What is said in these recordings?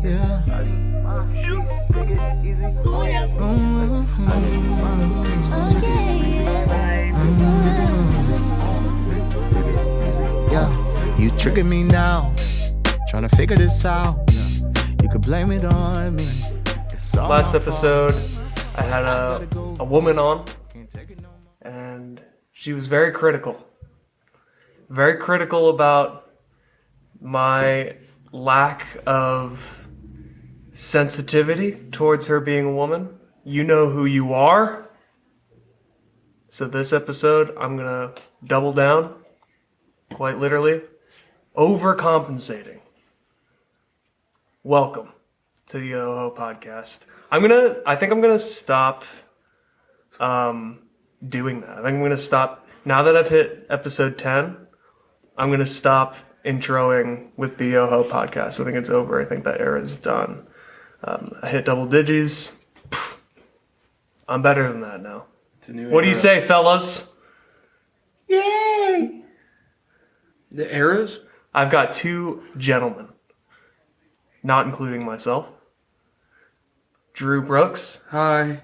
Yeah. Yeah, you trigger me now, trying to figure this out. You could blame it on me. Last episode, I had a woman on, and she was very critical about my lack of sensitivity towards her being a woman. You know who you are. So this episode, I'm gonna double down, quite literally, overcompensating. Welcome to the Yoho podcast. I think I'm gonna stop doing that. I think I'm gonna stop now that I've hit episode 10. I'm gonna stop introing with the Yoho podcast. I think it's over. I think that era is done. I hit double digits. I'm better than that now. What do you say, fellas? Yay! The eras? I've got two gentlemen, not including myself. Drew Brooks. Hi.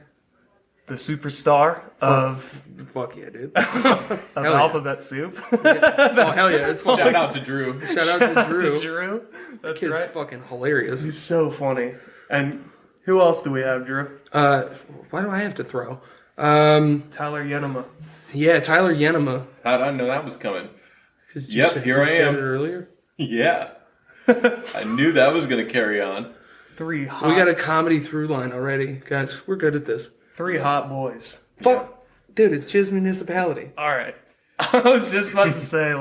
The superstar of... Fuck yeah, dude. of Alphabet Soup. Yeah. Oh, hell yeah. It's Shout out to Drew. Shout out to Drew. Drew. That's Kid's right. fucking hilarious. He's so funny. And who else do we have, Drew? Why do I have to throw? Tyler Yenna. Yeah, Tyler Yenna. How did I know that was coming? Yep, here I am. Said it earlier. Yeah. I knew that was going to carry on. We got a comedy through line already. Guys, we're good at this. Three hot boys. Fuck. Dude, it's Jizz Municipality. All right. I was just about to say,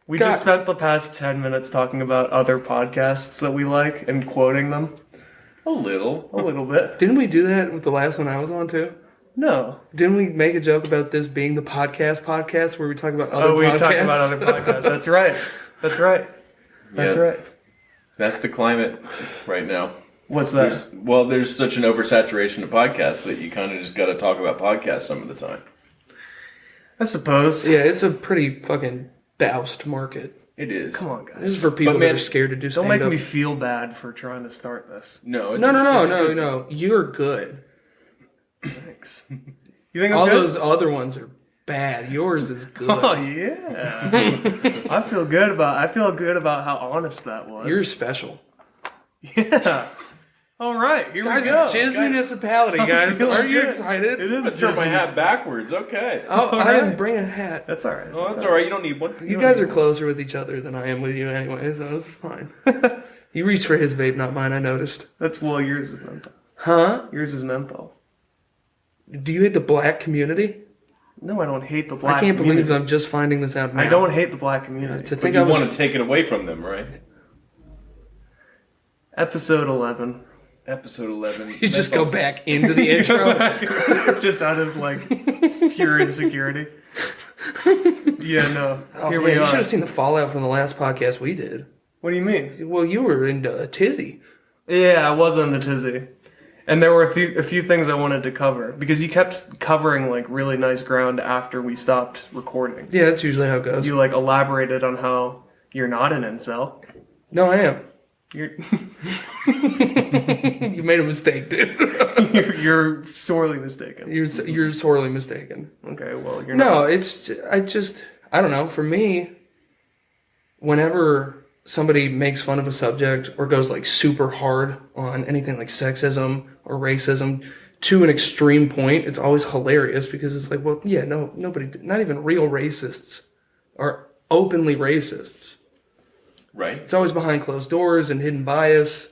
we just spent the past 10 minutes talking about other podcasts that we like and quoting them. A little bit. Didn't we do that with the last one I was on, too? No. Didn't we make a joke about this being the podcast where we talk about other podcasts? We talk about other podcasts. That's right. That's right. That's the climate right now. What's that? There's such an oversaturation of podcasts that you kind of just got to talk about podcasts some of the time. I suppose. Yeah, it's a pretty fucking doused market. It is. Come on, guys. This is for people that are scared to do stand-up. Don't make me feel bad for trying to start this. No. No. You're good. Thanks. You think I'm all good? Those other ones are bad. Yours is good. Oh yeah. I feel good about how honest that was. You're special. Yeah. All right, here guys, we go. It's Jizz Municipality, guys. Aren't you excited? It is. I turned my hat backwards. Okay. Oh, I didn't bring a hat. That's all right. Oh, that's all right. You don't need one. You guys are closer with each other than I am with you anyway, so it's fine. You reached for his vape, not mine, I noticed. Yours is menthol. Huh? Yours is menthol. Do you hate the black community? No, I don't hate the black community. I can't believe I'm just finding this out now. I don't hate the black community. To think you want to take it away from them, right? Episode 11. You just go back into the intro? Just out of, pure insecurity. Yeah, no. Here we are. You should have seen the fallout from the last podcast we did. What do you mean? Well, you were into a tizzy. Yeah, I was on the tizzy. And there were a few things I wanted to cover. Because you kept covering, really nice ground after we stopped recording. Yeah, that's usually how it goes. You, elaborated on how you're not an incel. No, I am. You're... You made a mistake, dude. You're sorely mistaken. You're sorely mistaken. Okay, well, you're not. No, I don't know. For me, whenever somebody makes fun of a subject or goes super hard on anything like sexism or racism to an extreme point, it's always hilarious because it's nobody, not even real racists are openly racists. Right. It's always behind closed doors and hidden bias.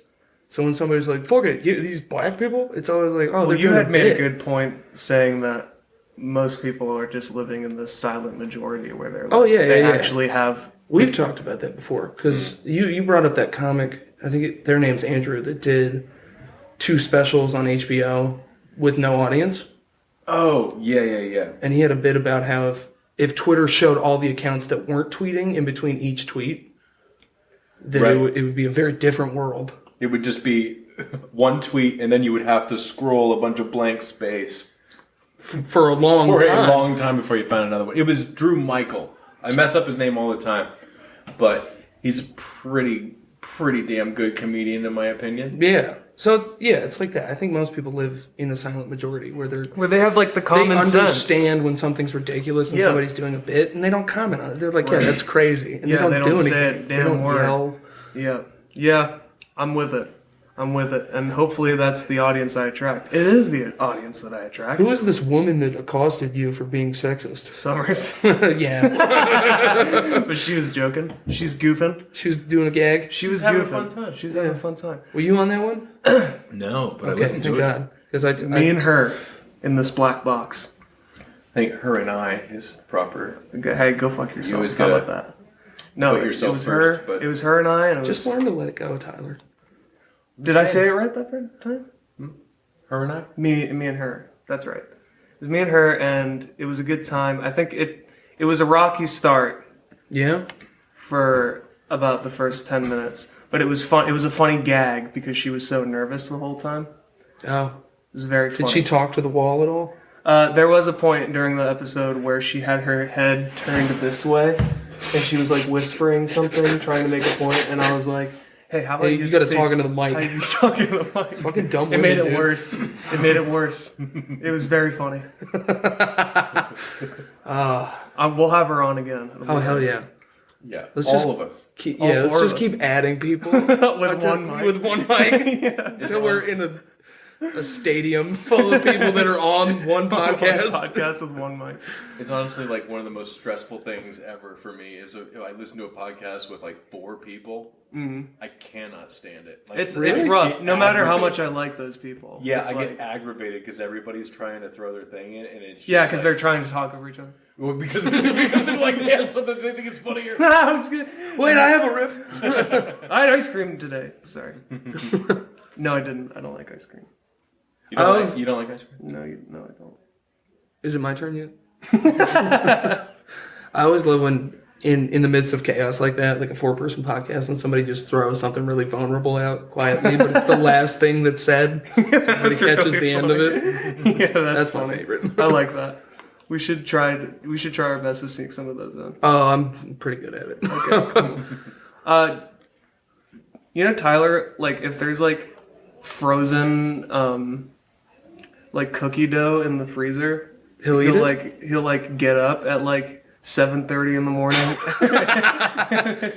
So when somebody's like, fuck it, these black people, it's always like, oh, they're you had made a good point saying that most people are just living in this silent majority where they're they actually have... We've talked about that before, because you brought up that comic, I think their name's Andrew, that did 2 specials on HBO with no audience. Oh, yeah. And he had a bit about how if Twitter showed all the accounts that weren't tweeting in between each tweet, then it would be a very different world. It would just be one tweet, and then you would have to scroll a bunch of blank space. For a long time before you found another one. It was Drew Michael. I mess up his name all the time. But He's a pretty damn good comedian in my opinion. Yeah. So it's like that. I think most people live in a silent majority where they have like the common they sense. understand when something's ridiculous and somebody's doing a bit, and they don't comment on it. They're like, yeah, that's crazy, and they don't do anything. Say it, damn they don't word. Yell. Yeah. I'm with it. And hopefully that's the audience I attract. It is the audience that I attract. Who was this woman that accosted you for being sexist? Summers. Yeah. But she was joking. She's goofing. She was doing a gag. She was having goofing. a fun time. She was having a fun time. Were you on that one? No, but I Okay, listened thank to it. God. Because Me and her in this black box. I think her and I is proper. Hey, go fuck yourself. always How gotta about that? No, put it yourself was first, her. but- It was her and I, and it was. just learn to let it go, Tyler. Did I say it right that time? Her and I? Me and her. That's right. It was me and her, and it was a good time. I think it was a rocky start Yeah. for about the first 10 minutes, but it was fun. It was a funny gag because she was so nervous the whole time. Oh. It was very funny. Did she talk to the wall at all? There was a point during the episode where she had her head turned this way, and she was like whispering something, trying to make a point, and I was like, "Hey, how about Hey, you gotta talk into the mic." How you talking to the mic? Fucking dumb It made women, it dude. worse. It made it worse. It was very funny. We'll have her on again. It'll be Oh, hell nice. yeah. Yeah. Let's all just- of us. Keep, All yeah, let's four just of us. keep adding people. With one mic. With one mic. Yeah. Until we're in a stadium full of people that are on one podcast. Podcast with one mic. It's honestly like one of the most stressful things ever for me is if I listen to a podcast with like 4 people. I cannot stand it. Like, It's Really? rough. No matter how much aggravates I like those people. Yeah, It's I like, get aggravated because everybody's trying to throw their thing in, and it's just yeah, because like, they're trying to talk over each other. well, because they're like they have something they think is funnier. I was good. Wait, I have a riff. I had ice cream today. Sorry. No, I didn't. I don't like ice cream. You don't like ice cream? No, I don't. Is it my turn yet? I always love when in the midst of chaos like that, like a 4-person podcast, when somebody just throws something really vulnerable out quietly, but it's the last thing that's said. Somebody catches the end of it. Yeah, that's my funny. favorite. I like that. We should try our best to sneak some of those in. Oh, I'm pretty good at it. Okay, cool. You know, Tyler, like if there's like frozen like cookie dough in the freezer, He'll eat it? he'll get up at like 7:30 in the morning.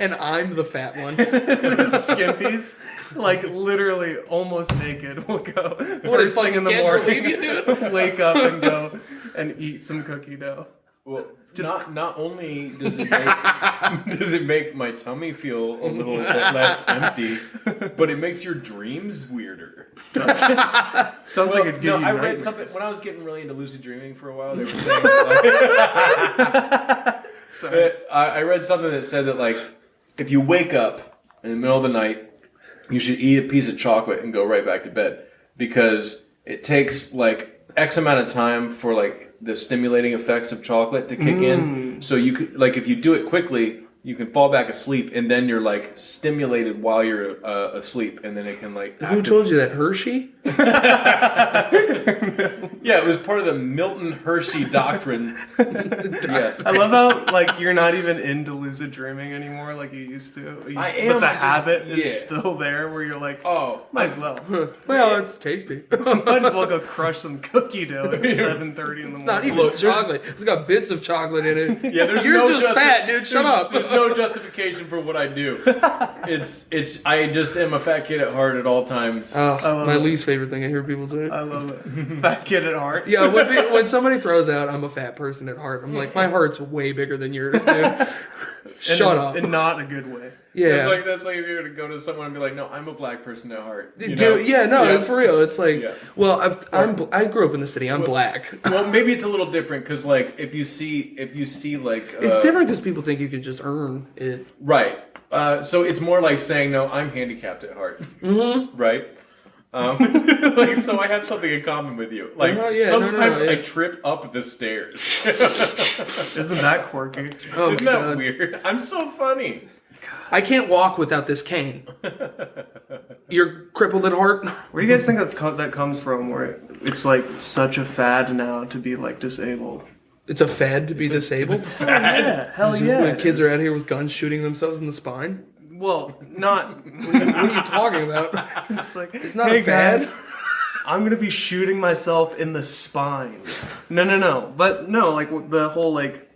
And I'm the fat one. Skimpies, like literally almost naked, will go What, first thing in the Kendra morning. leave you, dude? Wake up and go and eat some cookie dough. Well, not only does it make my tummy feel a little bit less empty, but it makes your dreams weirder. Sounds like it'd give you I read nightmares. something when I was getting really into lucid dreaming for a while. They were saying that, Sorry. I read something that said that like if you wake up in the middle of the night, you should eat a piece of chocolate and go right back to bed because it takes like X amount of time for like the stimulating effects of chocolate to kick in. So you could like if you do it quickly, you can fall back asleep and then you're like stimulated while you're asleep, and then it can like. Who told you that? Hershey? Yeah, it was part of the Milton Hershey doctrine. Yeah. I love how like you're not even into lucid dreaming anymore like you used to. I am, But the I just- habit is yeah. still there where you're like, Oh, might as well. Well, it's tasty. Might as well go crush some cookie dough at 7:30 in the morning. It's not even Look, there's- chocolate. It's got bits of chocolate in it. yeah. There's You're no just fat, dude. Shut up. There's no justification for what I do. It's. I just am a fat kid at heart at all times. Oh, my least favorite thing I hear people say. I love it. Fat kid at heart. Yeah, when somebody throws out, I'm a fat person at heart. I'm like, my heart's way bigger than yours, dude. Shut up. In not a good way. Yeah. That's like if you were to go to someone and be like, "No, I'm a black person at heart." You know? Dude, yeah, no, Yeah. for real. It's like, Yeah. well, I grew up in the city. I'm black. Well, maybe it's a little different because, like, if you see like, It's different because people think you can just earn it. right? So it's more like saying, "No, I'm handicapped at heart." Mm-hmm. Right. Like, so I have something in common with you. Like, yeah, sometimes yeah. I trip up the stairs. Isn't that quirky? Oh, Isn't my that God. weird? I'm so funny. I can't walk without this cane. You're crippled at heart? Where do you guys think that comes from? Where it's like such a fad now to be like disabled. It's a fad to be disabled? Yeah, hell yeah. When kids are out here with guns shooting themselves in the spine? Well, not. What are you talking about? It's like, It's not hey a fad. guys, I'm gonna be shooting myself in the spine. No. But no, like the whole like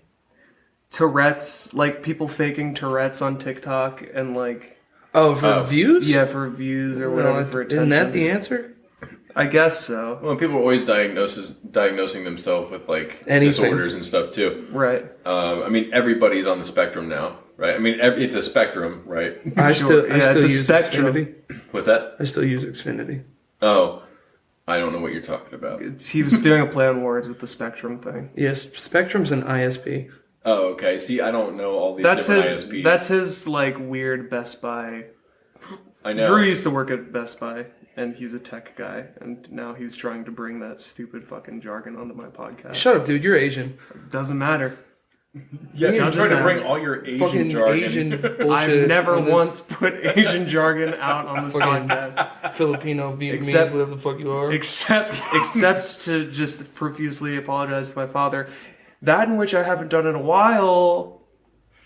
Tourette's, like people faking Tourette's on TikTok and like. Oh, for views? Yeah, for views or whatever, for attention. Isn't that the answer? I guess so. Well, people are always diagnosing themselves with like Anything. disorders and stuff too. Right. I mean, everybody's on the spectrum now, right? I mean, it's a spectrum, right? I still it's a use spectrum. Xfinity. What's that? I still use Xfinity. Oh, I don't know what you're talking about. He was doing a play on words with the spectrum thing. Yes, Spectrum's an ISP. Oh, okay. See, I don't know all these different ISPs. That's his like weird Best Buy. I know. Drew used to work at Best Buy, and he's a tech guy, and now he's trying to bring that stupid fucking jargon onto my podcast. Shut up, dude. You're Asian. Doesn't matter. Yeah, you're doesn't trying to matter. bring all your Asian Fucking jargon. Asian bullshit. I've never on this once put Asian jargon out on this Fucking podcast. Filipino, Vietnamese, Except- whatever the fuck you are. Except to just profusely apologize to my father. That in which I haven't done in a while,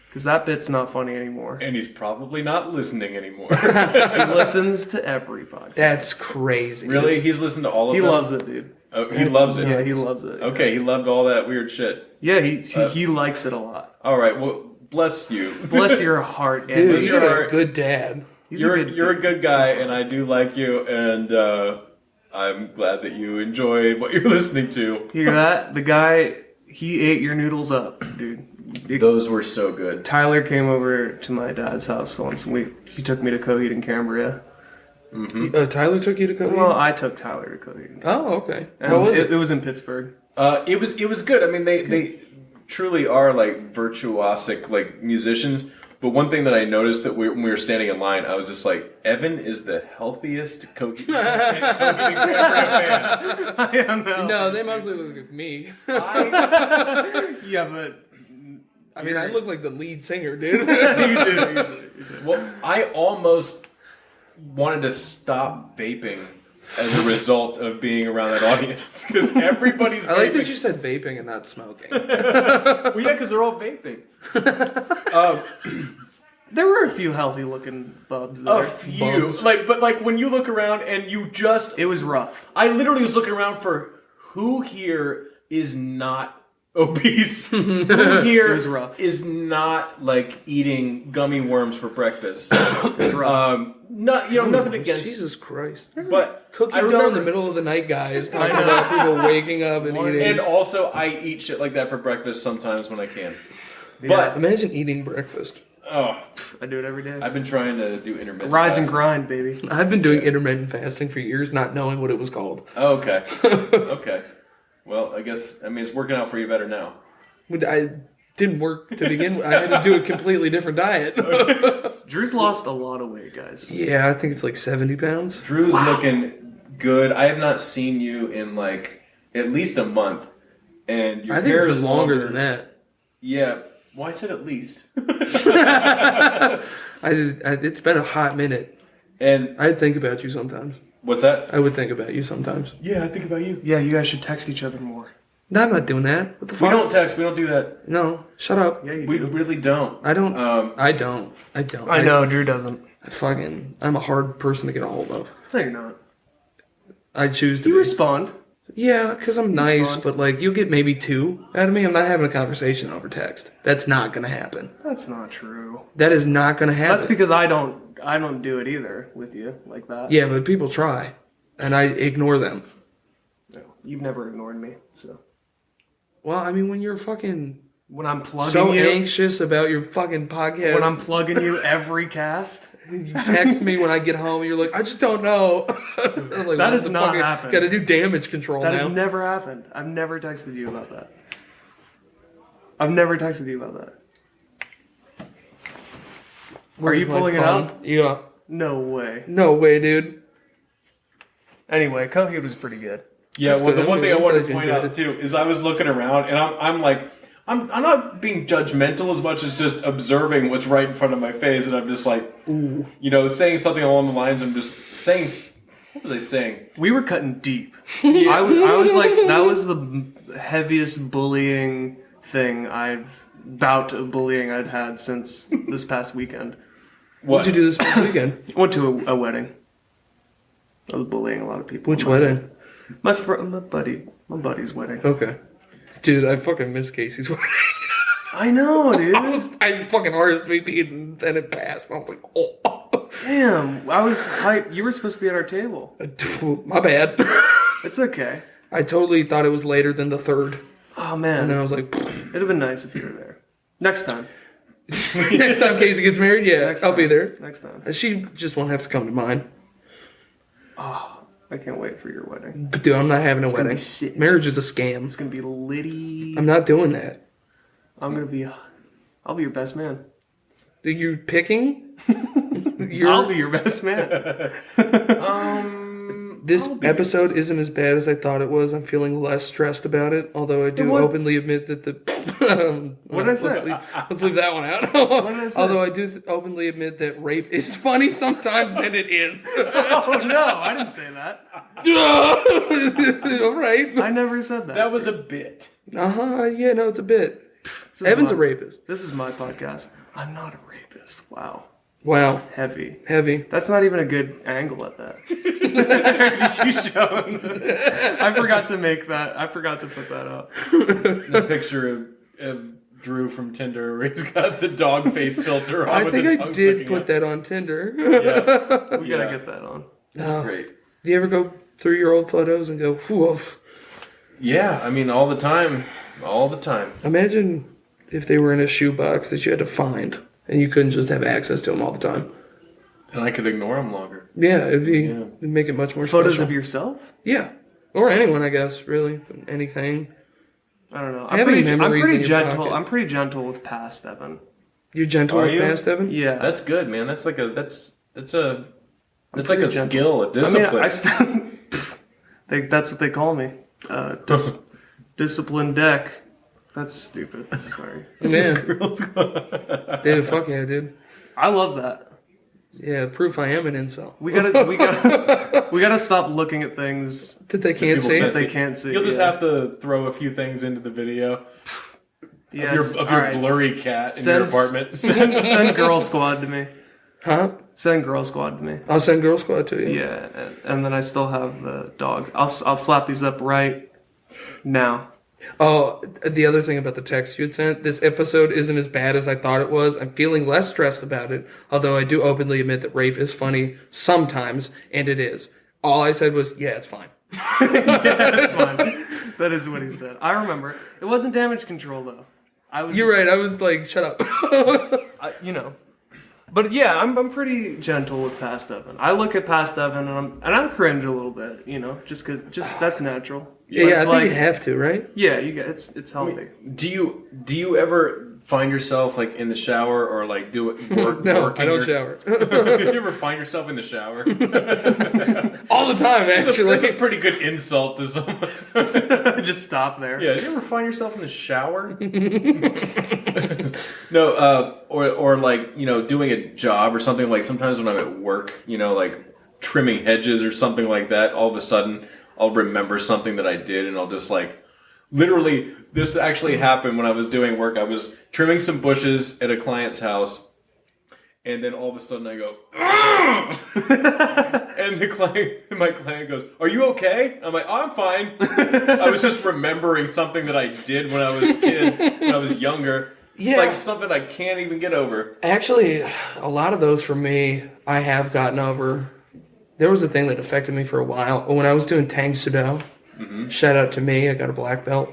because that bit's not funny anymore. And he's probably not listening anymore. He listens to every podcast. That's crazy. Really? He's listened to all of He them? loves it, dude. Oh, he loves it. Yeah, he loves it. Okay, he loved all that weird shit. Yeah, he likes it a lot. All right, well, bless you. Bless your heart, Dude, Andy. you're You're- a good dad. You're a good guy, and I do like you, and I'm glad that you enjoy what you're listening to. Hear that? The guy, he ate your noodles up, dude. Those were so good. Tyler came over to my dad's house once, and he took me to Coheed and Cambria. Tyler took you to go. Well, I took Tyler to Coheed. Oh, okay. And How was it? It was in Pittsburgh. It was good. I mean, they truly are like virtuosic like musicians. But one thing that I noticed that when we were standing in line, I was just like, Evan is the healthiest Coheed and Cambria fan. I am now. No, they mostly look like me. Yeah, but I mean, I look like the lead singer, dude. you did. Well, I almost wanted to stop vaping as a result of being around that audience because everybody's. I like vaping. that you said vaping and not smoking. Well, yeah, because they're all vaping. There were a few healthy-looking bubs there. A few, but when you look around and you just, It was rough. I literally was looking around for who here is not obese. Who here It was rough. is not like eating gummy worms for breakfast. Nothing against. Jesus Christ. But Cookie I dough in the remember, middle of the night, guys. Talking about people waking up and eating. and also I eat shit like that for breakfast sometimes when I can. But Imagine eating breakfast. oh, I do it every day. I've been trying to do intermittent. Rise and fasting. grind, baby. I've been doing intermittent fasting for years, not knowing what it was called. Oh, okay. Okay. Well, I guess it's working out for you better now. I didn't work to begin with. I had to do a completely different diet. Drew's lost a lot of weight, guys. Yeah, I think it's like 70 pounds. Drew's looking good. I have not seen you in like at least a month, and your I think hair it's is been longer than that. Yeah. Well, I said at least. It's been a hot minute. And I'd think about you sometimes. what's that? I would think about you sometimes. Yeah, I think about you. Yeah, you guys should text each other more. No, I'm not doing that. What the We fuck? don't text. We don't do that. No, shut up. Yeah, you We do. really don't. I don't. Um, I don't. I know, Drew doesn't. I'm a hard person to get a hold of. No, you're not. I choose to You be. respond. Yeah, because I'm nice, respond. but like you get maybe 2 out of me. I'm not having a conversation over text. That's not gonna happen. That's not true. That is not gonna happen. That's because I don't do it either with you like that. Yeah, but people try, and I ignore them. No, you've never ignored me, so. Well, I mean, when you're fucking When I'm plugging so you, anxious about your fucking podcast, when I'm plugging you every cast, you text me when I get home, and you're like, I just don't know. I'm like, That has not happened. Got to do damage control that now. has never happened. I've never texted you about that. I've never texted you about that. Are you My pulling it phone. up? Yeah. No way. No way, dude. Anyway, Coheed was pretty good. Yeah, That's well, good. the one I'm thing I glad wanted to you point enjoyed out too is I was looking around and I'm not being judgmental as much as just observing what's right in front of my face, and I'm just like, Ooh. saying something along the lines. I'm just saying, what was I saying? We were cutting deep. I was like, that was the heaviest bout of bullying I'd had since this past weekend. What'd you do this past weekend? I went to a wedding. I was bullying a lot of people. Which wedding? My buddy's wedding. Okay. Dude, I fucking miss Casey's wedding. I know, dude. I fucking RSVP'd and it passed. And I was like, oh. Damn, I was hyped. You were supposed to be at our table. My bad. It's okay. I totally thought it was later than the 3rd. Oh, man. And then I was like, it'd have been nice if you were there. Next time. next time Casey gets married, yeah, I'll be there. Next time. She just won't have to come to mine. Oh, I can't wait for your wedding. But dude, I'm not having a It's gonna wedding. be sick. Marriage is a scam. It's going to be litty. I'm not doing that. I'll be your best man. Are you picking? I'll be your best man. This episode isn't as bad as I thought it was. I'm feeling less stressed about it, although I do openly admit that the... What did I say? Let's leave that one out. What did I say? Although I do openly admit that rape is funny sometimes, and it is. Oh, no, I didn't say that. All right. I never said that. That was a bit. Uh-huh, yeah, no, it's a bit. Evan's a rapist. This is my podcast. I'm not a rapist. Wow. Wow. Heavy. That's not even a good angle at that. Did you show him? I forgot to make that. I forgot to put that up. The picture of Drew from Tinder where he's got the dog face filter on. I with think the I tongue did sticking put out. that on Tinder. Yeah. We gotta get that on. That's great. Do you ever go through your old photos and go, woof? Yeah, I mean, all the time. All the time. Imagine if they were in a shoebox that you had to find and you couldn't just have access to them all the time. And I could ignore them longer. Yeah, it'd make it much more Photos special. of yourself? Yeah. Or anyone, I guess, really. Anything. I don't know. Having I'm memories pretty in your gentle. pocket. I'm pretty gentle with past Evan. You're gentle Are with you? past, Evan? Yeah. That's good, man. That's like a that's a pretty gentle. skill, a discipline. That's what they call me. Disciplined deck. That's stupid. Sorry. Yeah. Dude, fuck yeah, dude. I love that. Yeah, proof I am an incel. We gotta stop looking at things That they can't people see. can't they can't see. You'll just have to throw a few things into the video Yes. of your All right. blurry cat in your apartment. Send Girl Squad to me. Huh? Send Girl Squad to me. I'll send Girl Squad to you. Yeah, and then I still have the dog. I'll slap these up right now. Oh, the other thing about the text you had sent, this episode isn't as bad as I thought it was. I'm feeling less stressed about it, although I do openly admit that rape is funny sometimes, and it is. All I said was, yeah, it's fine. That's fine. That is what he said. I remember. It wasn't damage control, though. You're right, I was like, shut up. But yeah, I'm pretty gentle with past Evan. I look at past Evan and I'm cringe a little bit, just that's natural. Yeah, But I it's think you have to, right? Yeah, you get it's healthy. Do you ever find yourself like in the shower or like do it work? No, working I don't your- shower. You ever find yourself in the shower? All the time, actually. That's a pretty good insult to someone. Just stop there. Yeah, you ever find yourself in the shower? No, or like doing a job or something. Like sometimes when I'm at work, like trimming hedges or something like that. All of a sudden, I'll remember something that I did, and I'll just like, literally, this actually happened when I was doing work. I was trimming some bushes at a client's house, and then all of a sudden I go, and my client goes, "Are you okay?" I'm like, "Oh, I'm fine." I was just remembering something that I did when I was a kid, when I was younger. Yeah. Like something I can't even get over. Actually, a lot of those for me, I have gotten over. There was a thing that affected me for a while. When I was doing Tang Sudo, shout out to me, I got a black belt.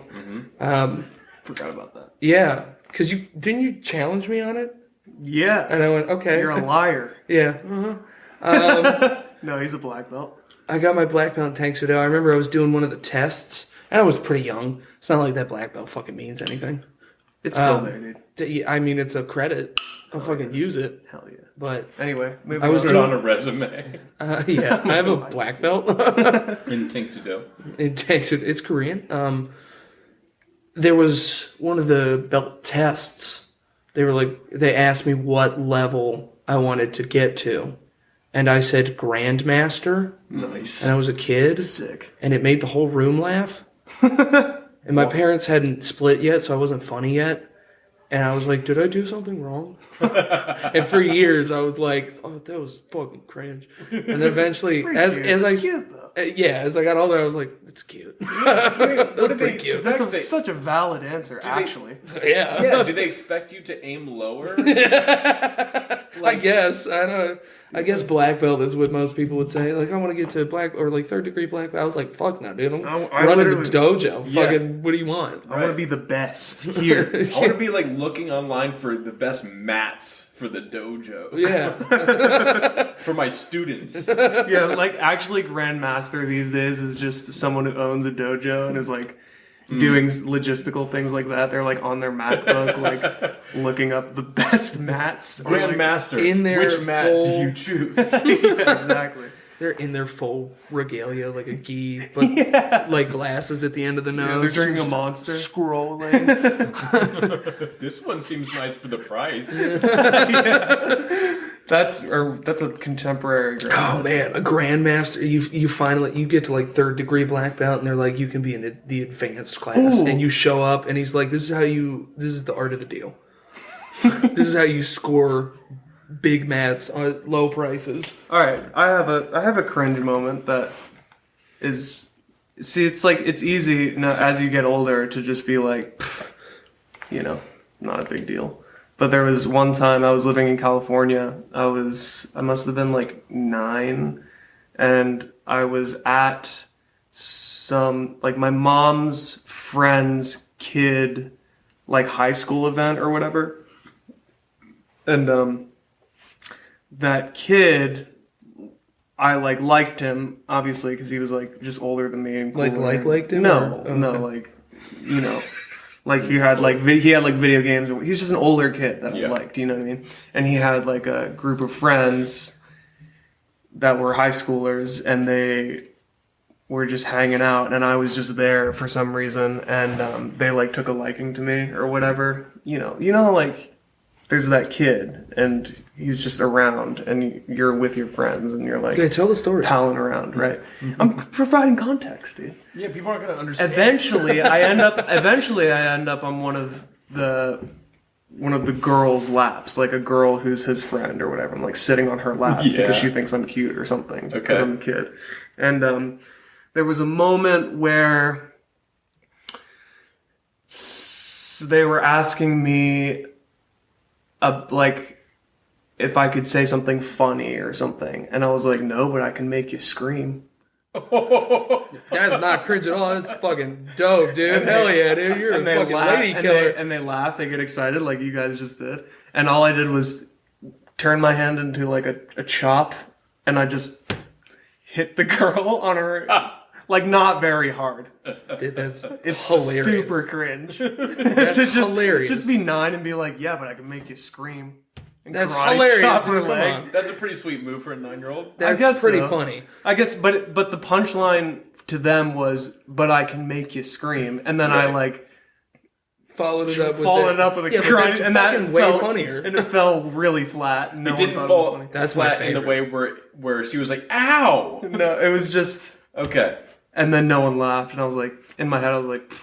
Forgot about that. Yeah, because didn't you challenge me on it? Yeah. And I went, okay. You're a liar. Yeah. No, he's a black belt. I got my black belt in Tang Sudo. I remember I was doing one of the tests, and I was pretty young. It's not like that black belt fucking means anything. It's still there, dude. I mean, it's a credit. I'll fucking use it. Hell yeah. But Anyway, moving I was Put it doing on a resume yeah, I have a black belt. in Tang Sudo. It takes it. It's Korean. There was one of the belt tests. They asked me what level I wanted to get to, and I said Grandmaster. Nice. And I was a kid, Sick. and it made the whole room laugh. And my parents hadn't split yet, so I wasn't funny yet. And I was like, did I do something wrong? And for years, I was like, oh, that was fucking cringe. And then eventually, as I got older, I was like, it's cute. That's pretty cute. That's such a valid answer, actually. Yeah. Yeah. Do they expect you to aim lower? I guess. I don't know. I guess black belt is what most people would say. Like, I want to get to black or like 3rd-degree black belt. I was like, fuck no, dude. I'm running the dojo. Yeah. Fucking, what do you want? I want to be the best here. I want to be like looking online for the best mats for the dojo. Yeah. For my students. Yeah, like actually Grandmaster these days is just someone who owns a dojo and is like doing logistical things like that. They're like on their MacBook, like looking up the best mats. Grandmaster, in their which mat full- do you choose? Yeah, exactly. They're in their full regalia, like a gi, but like glasses at the end of the nose. They're drinking a Monster. Scrolling. This one seems nice for the price. That's a contemporary. Oh man, a grandmaster! You finally get to like 3rd-degree black belt, and they're like, you can be in the advanced class, and you show up, and he's like, this is the art of the deal. This is how you score big mats on low prices. All right, I have a cringe moment that is. See, it's like it's easy as you get older to just be like, not a big deal. But there was one time I was living in California. I must have been like 9, and I was at some like my mom's friend's kid like high school event or whatever. And that kid, I like liked him obviously because he was like just older than me and cooler. Liked him? No, or? no, like like he had like video games. He was just an older kid that I liked, you know what I mean? And he had like a group of friends that were high schoolers, and they were just hanging out, and I was just there for some reason, and they like took a liking to me or whatever. You know, like there's that kid, and he's just around, and you're with your friends, and you're like, okay, tell the story. Palling around, right? Mm-hmm. I'm providing context, dude. Yeah, people aren't gonna understand. Eventually, I end up on one of the girls' laps, like a girl who's his friend or whatever. I'm like sitting on her lap because she thinks I'm cute or something. Because I'm a kid, and there was a moment where they were asking me, like, if I could say something funny or something, and I was like, no, but I can make you scream. That's not cringe at all. That's fucking dope, dude. Hell yeah, dude. You're a fucking lady killer. And they laugh, they get excited like you guys just did. And all I did was turn my hand into like a chop, and I just hit the girl on her, like not very hard. Dude, It's hilarious. super cringe. That's hilarious. Just be 9 and be like, yeah, but I can make you scream. And That's karate hilarious, chop dude. her Come leg. on. That's a pretty sweet move for a 9-year-old. That's guess pretty so. funny. I guess, but the punchline to them was, but I can make you scream. And then I like Followed it up with a yeah, crunch, that's and that fucking way fell, funnier. And it fell really flat. And no It one didn't thought fall it was funny. That's my flat in the favorite. way where she was like, "Ow!" No, it was just, Okay. and then no one laughed, and I was like, in my head, I was like,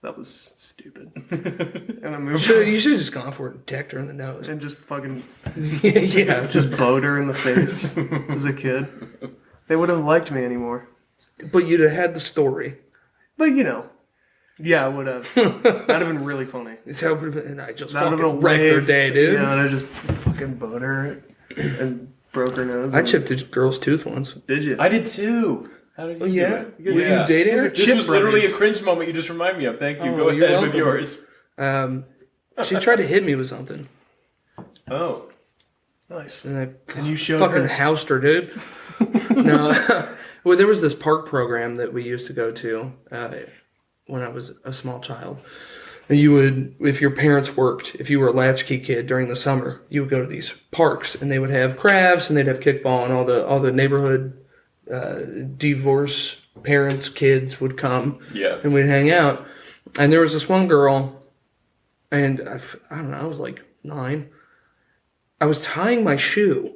that was stupid. And I moved You should have just gone for it and decked her in the nose. and just fucking Yeah, just bowed her in the face as a kid. They wouldn't have liked me anymore. But you'd have had the story. But yeah, I would have. That'd have been really funny. That would have been, and I just That would have fucking been wrecked her wave. day, dude. Yeah, and I just fucking bowed her and broke her nose. I and- chipped a girl's tooth once. Did you? I did too. How did you? Oh yeah? do it? Were you dating her? This was literally a cringe moment. You just remind me of. Thank you. Oh, Go you're ahead with welcome. yours. She tried to hit me with something, Oh. Nice. and I And you showed fucking her. housed her, dude. No, well, there was this park program that we used to go to when I was a small child. And you would, if your parents worked, if you were a latchkey kid during the summer, you would go to these parks, and they would have crafts, and they'd have kickball, and all the neighborhood divorce parents' kids would come, Yeah. and we'd hang out. And there was this one girl, and I don't know, I was like 9. I was tying my shoe,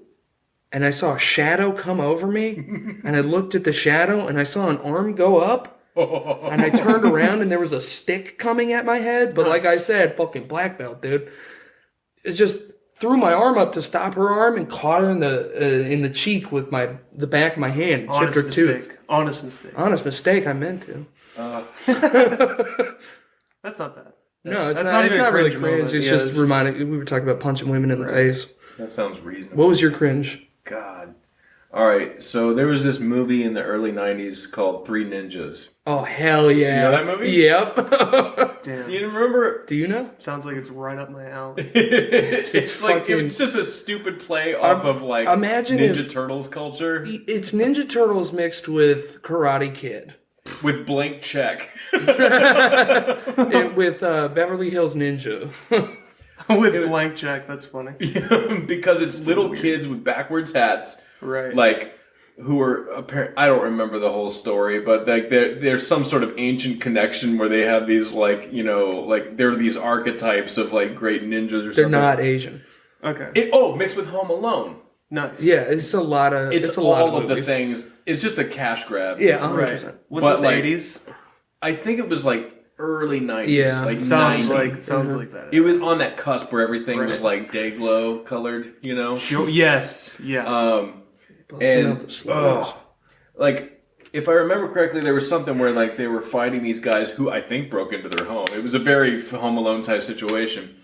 and I saw a shadow come over me, and I looked at the shadow, and I saw an arm go up, And I turned around and there was a stick coming at my head. But like I said, fucking black belt, dude. It just threw my arm up to stop her arm and caught her in the cheek with the back of my hand. And chipped her tooth. Honest mistake. Honest mistake. I meant to. That's not bad. No, it's not. It's not really cringe. It's just reminding. We were talking about punching women in the face. That sounds reasonable. What was your cringe? God. All right, so there was this movie in the early 90s called Three Ninjas. Oh, hell yeah. You know that movie? Yep. Damn. You remember? Do you know? Sounds like it's right up my alley. It's like, it's just a stupid play off of like imagine Ninja Turtles culture. It's Ninja Turtles mixed with Karate Kid. With Blank Check. With Beverly Hills Ninja. With Blank Check, that's funny. Because it's little kids with backwards hats. Right. Like, who are I don't remember the whole story, but like there's some sort of ancient connection where they have these like, you know, like they're these archetypes of like great ninjas or something. They're not Asian. Okay. Mixed with Home Alone. Nice. Yeah, it's a lot of. It's a lot all of the things. It's just a cash grab. Yeah, 100%. Right. What's But, this, like, 80s? I think it was like early 90s. Yeah. Like Sounds 90s. like that. It was on that cusp where everything was Right. like day glow colored, you know? Yes. Yeah. Busting out the slurs. Like, if I remember correctly, there was something where like they were fighting these guys who I think broke into their home. It was a very Home Alone type situation.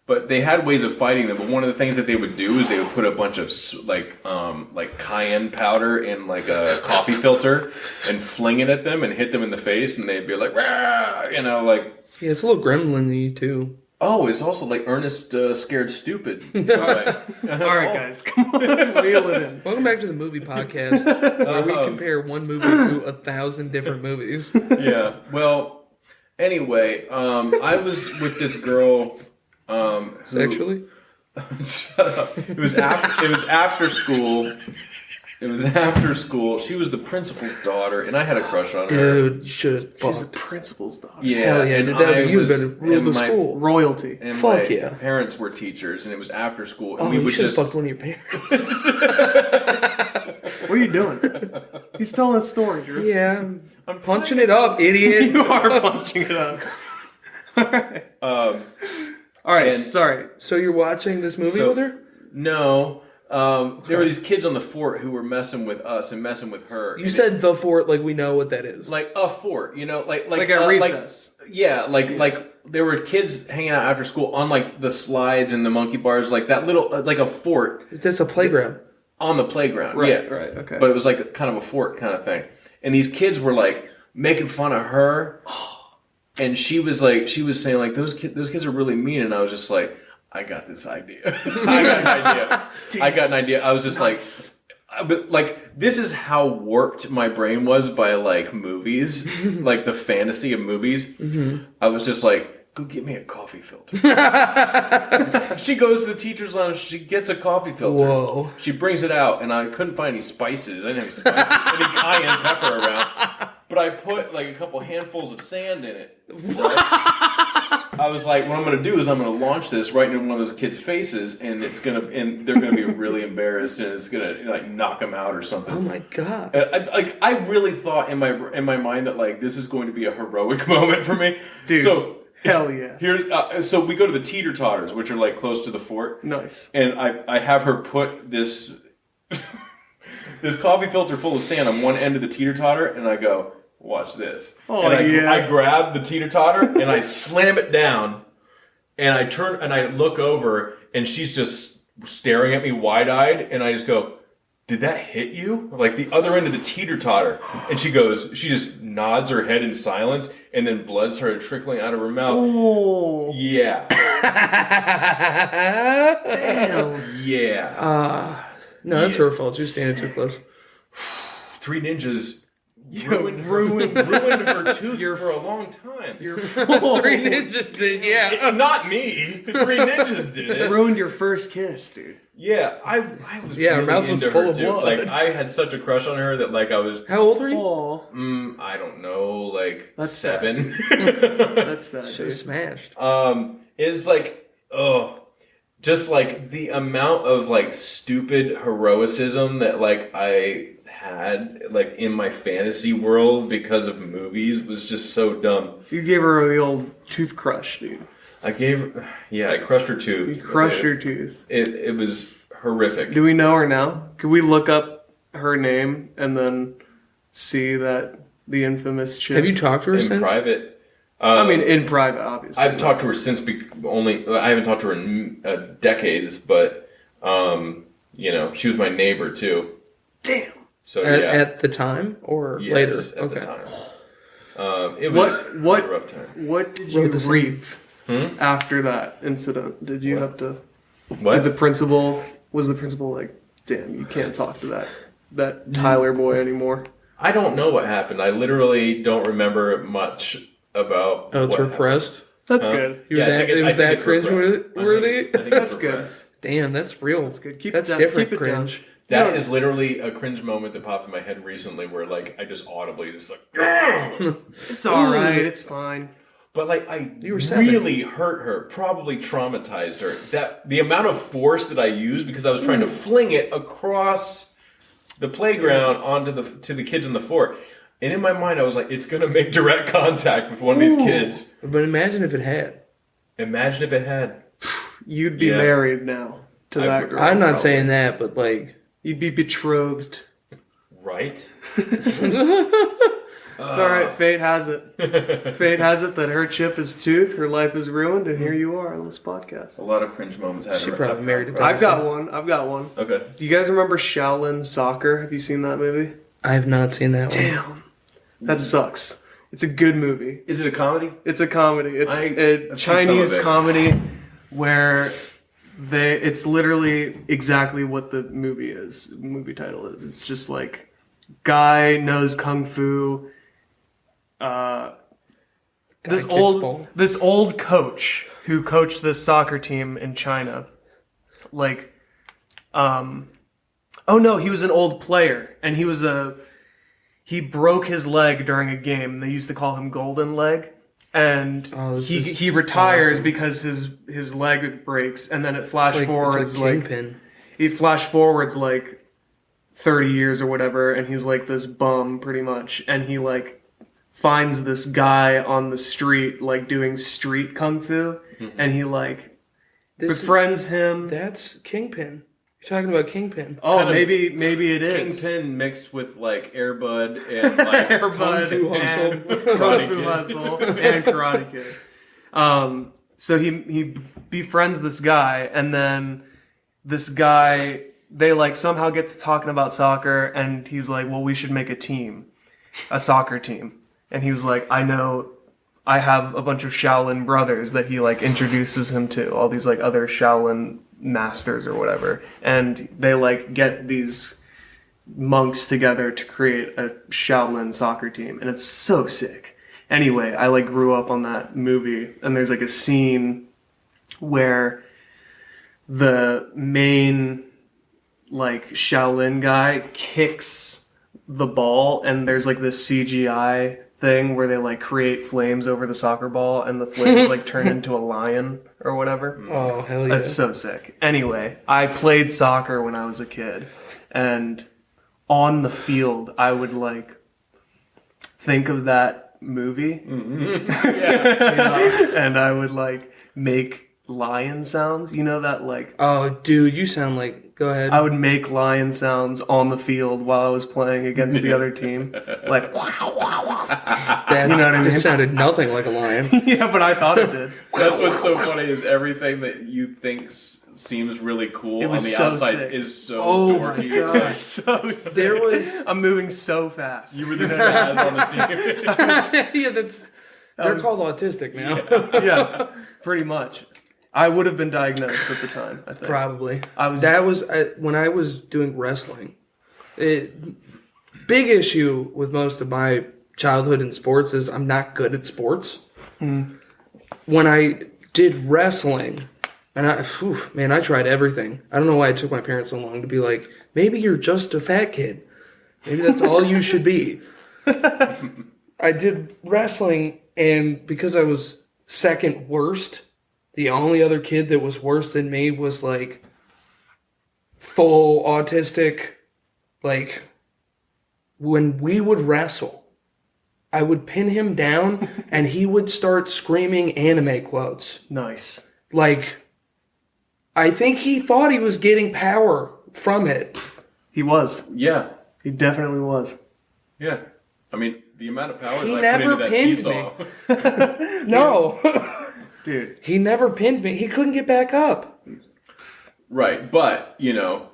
But they had ways of fighting them. But one of the things that they would do is they would put a bunch of like cayenne powder in like a coffee filter and fling it at them and hit them in the face, and they'd be like, "Rah!" You know, like. Yeah, it's a little gremlin-y too. Oh, it's also like Ernest Scared Stupid. All right. All right, guys, come on, reel it in. Welcome back to the movie podcast, where we compare one movie to 1,000 different movies. Yeah. Well, anyway, I was with this girl. Sexually? Shut up. It was after school. It was after school. She was the principal's daughter, and I had a crush on her. Dude, you should have She's the fucked. principal's daughter. Yeah. Hell yeah, and did that. I You was- better rule and the my- school. Royalty. And Fuck my yeah. parents were teachers, and it was after school. And Oh, we you would should have just. fucked one of your parents. What are you doing? He's telling a story, Drew. Yeah. I'm Punching it up, idiot. You are punching it up. All right. and- Sorry. So you're watching this movie So- with her? No. There were these kids on the fort who were messing with us and messing with her. You And said the fort like we know what that is. like a fort, you know, like at recess. Like there were kids hanging out after school on like the slides and the monkey bars, like that little like a fort That's a playground. on the playground. Right, Yeah, right, okay. But it was like kind of a fort kind of thing, and these kids were like making fun of her, and she was saying like those kids are really mean, and I was just like, I got this idea. I got an idea. I was just but like this is how warped my brain was by like movies, like the fantasy of movies. Mm-hmm. I was just like, go get me a coffee filter. She goes to the teacher's lounge. She gets a coffee filter. Whoa. She brings it out, and I couldn't find any spices. I didn't have spices, any cayenne pepper around. But I put like a couple handfuls of sand in it. I was like, what I'm going to do is I'm going to launch this right into one of those kids' faces, and they're going to be really embarrassed, and it's going to like knock them out or something. Oh my god. I really thought in my mind that like this is going to be a heroic moment for me, Dude. So Hell yeah. so we go to the teeter totters, which are like close to the fort. Nice. And I have her put this this coffee filter full of sand on one end of the teeter totter, and I go, watch this. Oh, and yeah. I grab the teeter totter and I slam it down, and I turn and I look over, and she's just staring at me wide eyed, and I just go, did that hit you? Like the other end of the teeter totter. And she just nods her head in silence, and then blood started trickling out of her mouth. Oh. Yeah. Damn. Yeah. No, that's her fault. You're standing too close. Three Ninjas ruined her tooth for a long time. You're Three ninjas did, yeah. Not me. Three Ninjas did it. ruined your first kiss, dude. Yeah, I was Yeah, her really mouth was into full her of too. blood. Like I had such a crush on her that like I was How old were you? Oh, I don't know, like That's 7. that's sad. Should have Dude. smashed. It's like just like the amount of like stupid heroicism that like I had like in my fantasy world because of movies was just so dumb. You gave her the old tooth crush, dude. I crushed her tooth. You crushed her tooth. It was horrific. Do we know her now? Could we look up her name and then see that the infamous chip? Have you talked to her in since? private. I mean, in private, obviously. I've talked to her since I haven't talked to her in decades, but she was my neighbor too. Damn. So at the time or yes, later? At the time. It was a rough time. What did you reap after that incident? Did you have to? What? Was the principal like, damn, you can't talk to that Tyler boy anymore? I don't know what happened. I literally don't remember much about. Oh, it's repressed. That's good. It was that cringe worthy. That's good. Damn, that's real. That's good. That's different cringe. Down. That is literally a cringe moment that popped in my head recently, where like I just audibly just like. It's all right. It's fine. But like I You were really hurt her, probably traumatized her. That the amount of force that I used because I was trying to fling it across the playground to the kids in the fort. And in my mind I was like, it's gonna make direct contact with one of these kids. But imagine if it had. Imagine if it had. You'd be married now to that girl. I'm not saying that, but like you'd be betrothed. Right? It's all right. Fate has it. Fate has it that her chip is tooth, her life is ruined, and here you are on this podcast. A lot of cringe moments happened. She probably married a I've got one. Okay. Do you guys remember Shaolin Soccer? Have you seen that movie? I have not seen that one. Damn. That sucks. It's a good movie. Is it a comedy? It's a comedy. It's a Chinese comedy where it's literally exactly what the movie title is. It's just like guy knows kung fu. This old coach who coached this soccer team in China, like, oh no, he was an old player, and he broke his leg during a game. They used to call him Golden Leg, and he retires because his leg breaks, and then it flash forwards he flash forwards like 30 years or whatever, and he's like this bum pretty much, and he like finds this guy on the street like doing street kung fu, and he like befriends him. That's Kingpin. You're talking about Kingpin. Oh, kind maybe it is Kingpin mixed with like Air Bud and like Kung Fu Hustle and Karate Kid. So he befriends this guy, and then this guy, they like somehow get to talking about soccer, and he's like, well, we should make a soccer team. And he was like, I know I have a bunch of Shaolin brothers that he like introduces him to, all these like other Shaolin masters or whatever. And they like get these monks together to create a Shaolin soccer team. And it's so sick. Anyway, I like grew up on that movie, and there's like a scene where the main like Shaolin guy kicks the ball, and there's like this CGI thing where they like create flames over the soccer ball, and the flames like turn into a lion or whatever. Oh, hell yeah. That's so sick. Anyway, I played soccer when I was a kid, and on the field I would like think of that movie. And I would like make lion sounds, you know, that like, oh dude, you sound like, go ahead. I would make lion sounds on the field while I was playing against the other team, like wow, wow, wow. That, you know what I mean? It sounded nothing like a lion. Yeah, but I thought it did. That's what's so funny is everything that you think seems really cool on the so outside sick. is so my dorky. God. So sick. There was I'm moving so fast. You were the spaz on the team. yeah, they're called autistic now. Yeah, pretty much. I would have been diagnosed at the time, I think. Probably. When I was doing wrestling. Big issue with most of my childhood in sports is I'm not good at sports. When I did wrestling, and I tried everything. I don't know why it took my parents so long to be like, maybe you're just a fat kid. Maybe that's all you should be. I did wrestling, and because I was second worst The only other kid that was worse than me was like full autistic. Like when we would wrestle, I would pin him down and he would start screaming anime quotes. Nice. Like, I think he thought he was getting power from it. He was. Yeah. He definitely was. Yeah. I mean, the amount of power He that I never put into that pinned seesaw. No. Dude. He never pinned me. He couldn't get back up. Right, but, you know.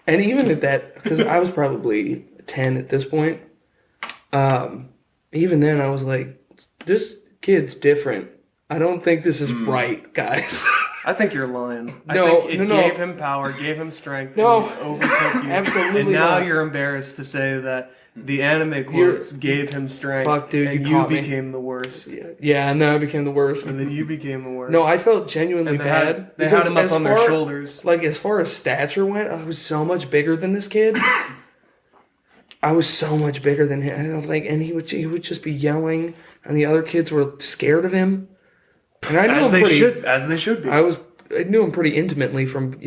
And even at that, because I was probably 10 at this point, even then I was like, this kid's different. I don't think this is right, guys. I think you're lying. No, I think it gave him power, gave him strength, No. and overtook you. Absolutely And now not. you're embarrassed to say that the anime quotes gave him strength. Fuck, dude, and you you caught me. became the worst. Yeah, and then I became the worst. And then you became the worst. No, I felt genuinely and they bad. Had, they had because him up as on their far- shoulders. Like, as far as stature went, I was so much bigger than this kid. I was so much bigger than him. And I was like, and he would just be yelling, and the other kids were scared of him. And I knew As him they pretty. as they should be. I knew him pretty intimately from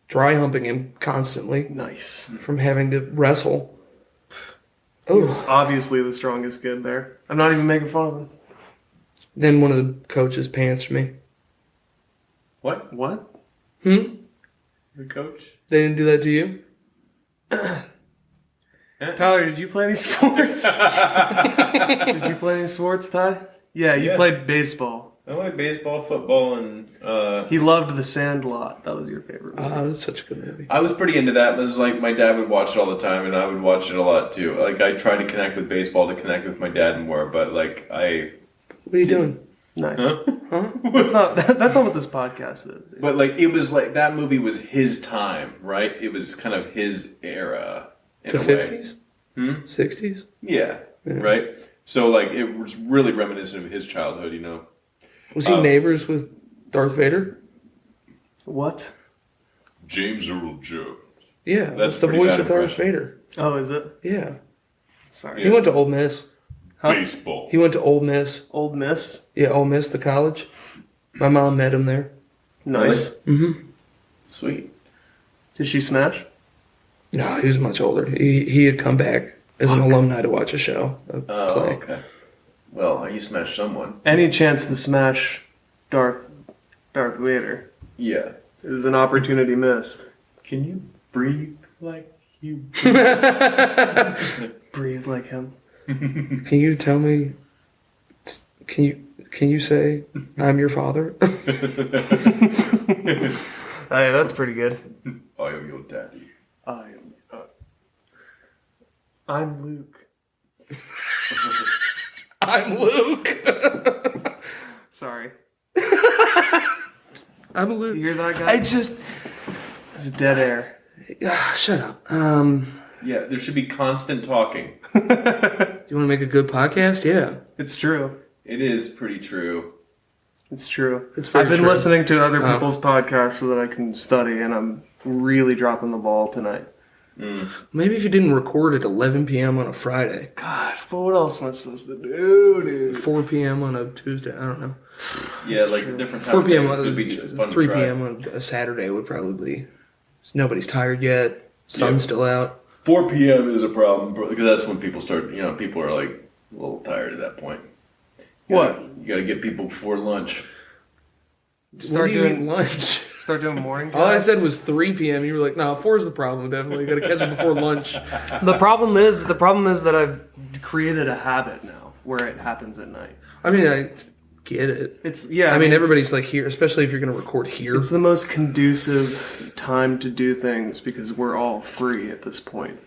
dry humping him constantly, Nice. from having to wrestle. He was Oh, obviously the strongest kid there. I'm not even making fun of him. then one of the coaches pantsed me. What? What? The coach? They didn't do that to you? Tyler, did you play any sports? Did you play any sports, Ty? Yeah, you Yeah. played baseball. I like baseball, football, and He loved The Sandlot. That was your favorite movie. It was such a good movie. I was pretty into that. It was like my dad would watch it all the time, and I would watch it a lot too. Like I tried to connect with baseball to connect with my dad more, but like What are you doing? Nice. Huh? That's not what this podcast is. Dude. But like it was like that movie was his time, right? It was kind of his era. The 50s? 60s? Yeah, right. So like it was really reminiscent of his childhood, you know. Was he neighbors with Darth Vader? What? James Earl Jones. Yeah, that's the pretty voice bad of Darth impression. Vader. Oh, is it? Yeah. Sorry. He went to Ole Miss. Huh? Baseball. He went to Ole Miss. Old Miss. Yeah, Ole Miss, the college. My mom met him there. Nice. Sweet. Did she smash? No, he was much older. He had come back as an alumni to watch a show, a play. Okay. Well, you smashed someone. Any chance to smash Darth Vader Yeah. is an opportunity missed. Can you breathe like you? Breathe like him. Can you tell me? Can you say I'm your father? Hey, that's pretty good. I am your daddy. I'm Luke. I'm Luke. Sorry. I'm Luke. You hear that, I guys? just It's dead air. shut up. Yeah, there should be constant talking. You want to make a good podcast? Yeah. It's true. It is pretty true. It's true. It's very I've been true. listening to other people's podcasts so that I can study, and I'm really dropping the ball tonight. Maybe if you didn't record at 11 p.m. on a Friday, God, but what else am I supposed to do, dude? 4 p.m. on a Tuesday, I don't know. Yeah, like a different time. 4 p.m. Could on be fun to 3 try. p.m. on a Saturday would probably. Nobody's tired yet. Sun's still out. 4 p.m. is a problem because that's when people start. You know, people are like a little tired at that point. What? You got to get people before lunch. Start doing lunch. Start doing morning. All I said was 3 p.m. You were like, no, 4 is the problem. Definitely, you got to catch it before lunch. The problem is that I've created a habit now where it happens at night. I mean, I get it. It's I mean, it's- everybody's like here, especially if you're going to record here. It's the most conducive time to do things because we're all free at this point.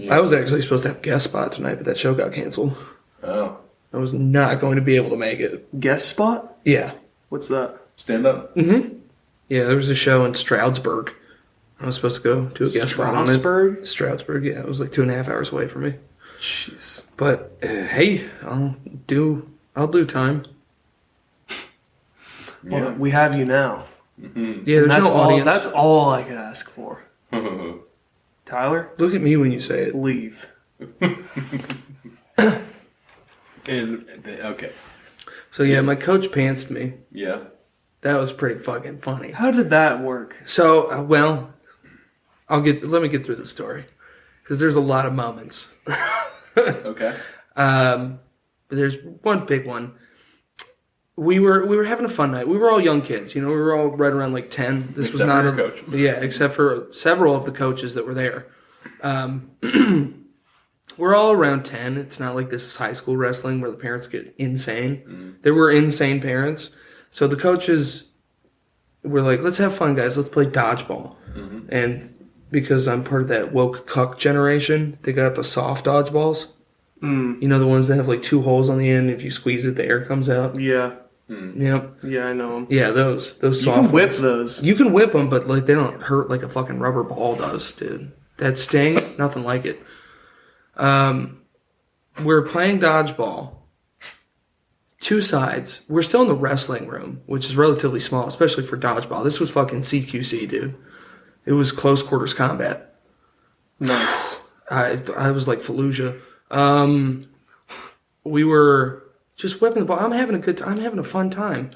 I was actually supposed to have a guest spot tonight, but that show got canceled. Oh, I was not going to be able to make it. Guest spot? Yeah. What's that? stand up. Yeah, there was a show in Stroudsburg. I was supposed to go to a guest spot on it. Strasbourg? Stroudsburg, yeah. It was like 2.5 hours away from me. Jeez. But, hey, I'll do time. Well, Yeah. we have you now. Yeah, And there's that's no audience. That's all I could ask for. Tyler, Look at me when you say it. leave. Okay. So, yeah, my coach pantsed me. Yeah. That was pretty fucking funny. How did that work? So, well, let me get through the story because there's a lot of moments. Okay. But there's one big one. We were having a fun night. We were all young kids, we were all right around like 10. This was not for your coach. Yeah, except for several of the coaches that were there. We're all around 10. It's not like this is high school wrestling where the parents get insane. Mm-hmm. There were insane parents. So the coaches were like, let's have fun, guys. Let's play dodgeball. Mm-hmm. And because I'm part of that woke cuck generation, they got the soft dodgeballs. Mm. The ones that have like 2 holes on the end. If you squeeze it, the air comes out. Yeah. Mm. Yep. Yeah, I know them. Yeah, those soft You can whip ones. those. You can whip them, but like they don't hurt like a fucking rubber ball does, dude. That sting, nothing like it. We're playing dodgeball. 2 sides. We're still in the wrestling room, which is relatively small, especially for dodgeball. This was fucking CQC, dude. It was close quarters combat. Nice. I was like Fallujah. We were just whipping the ball. I'm having a good time. I'm having a fun time.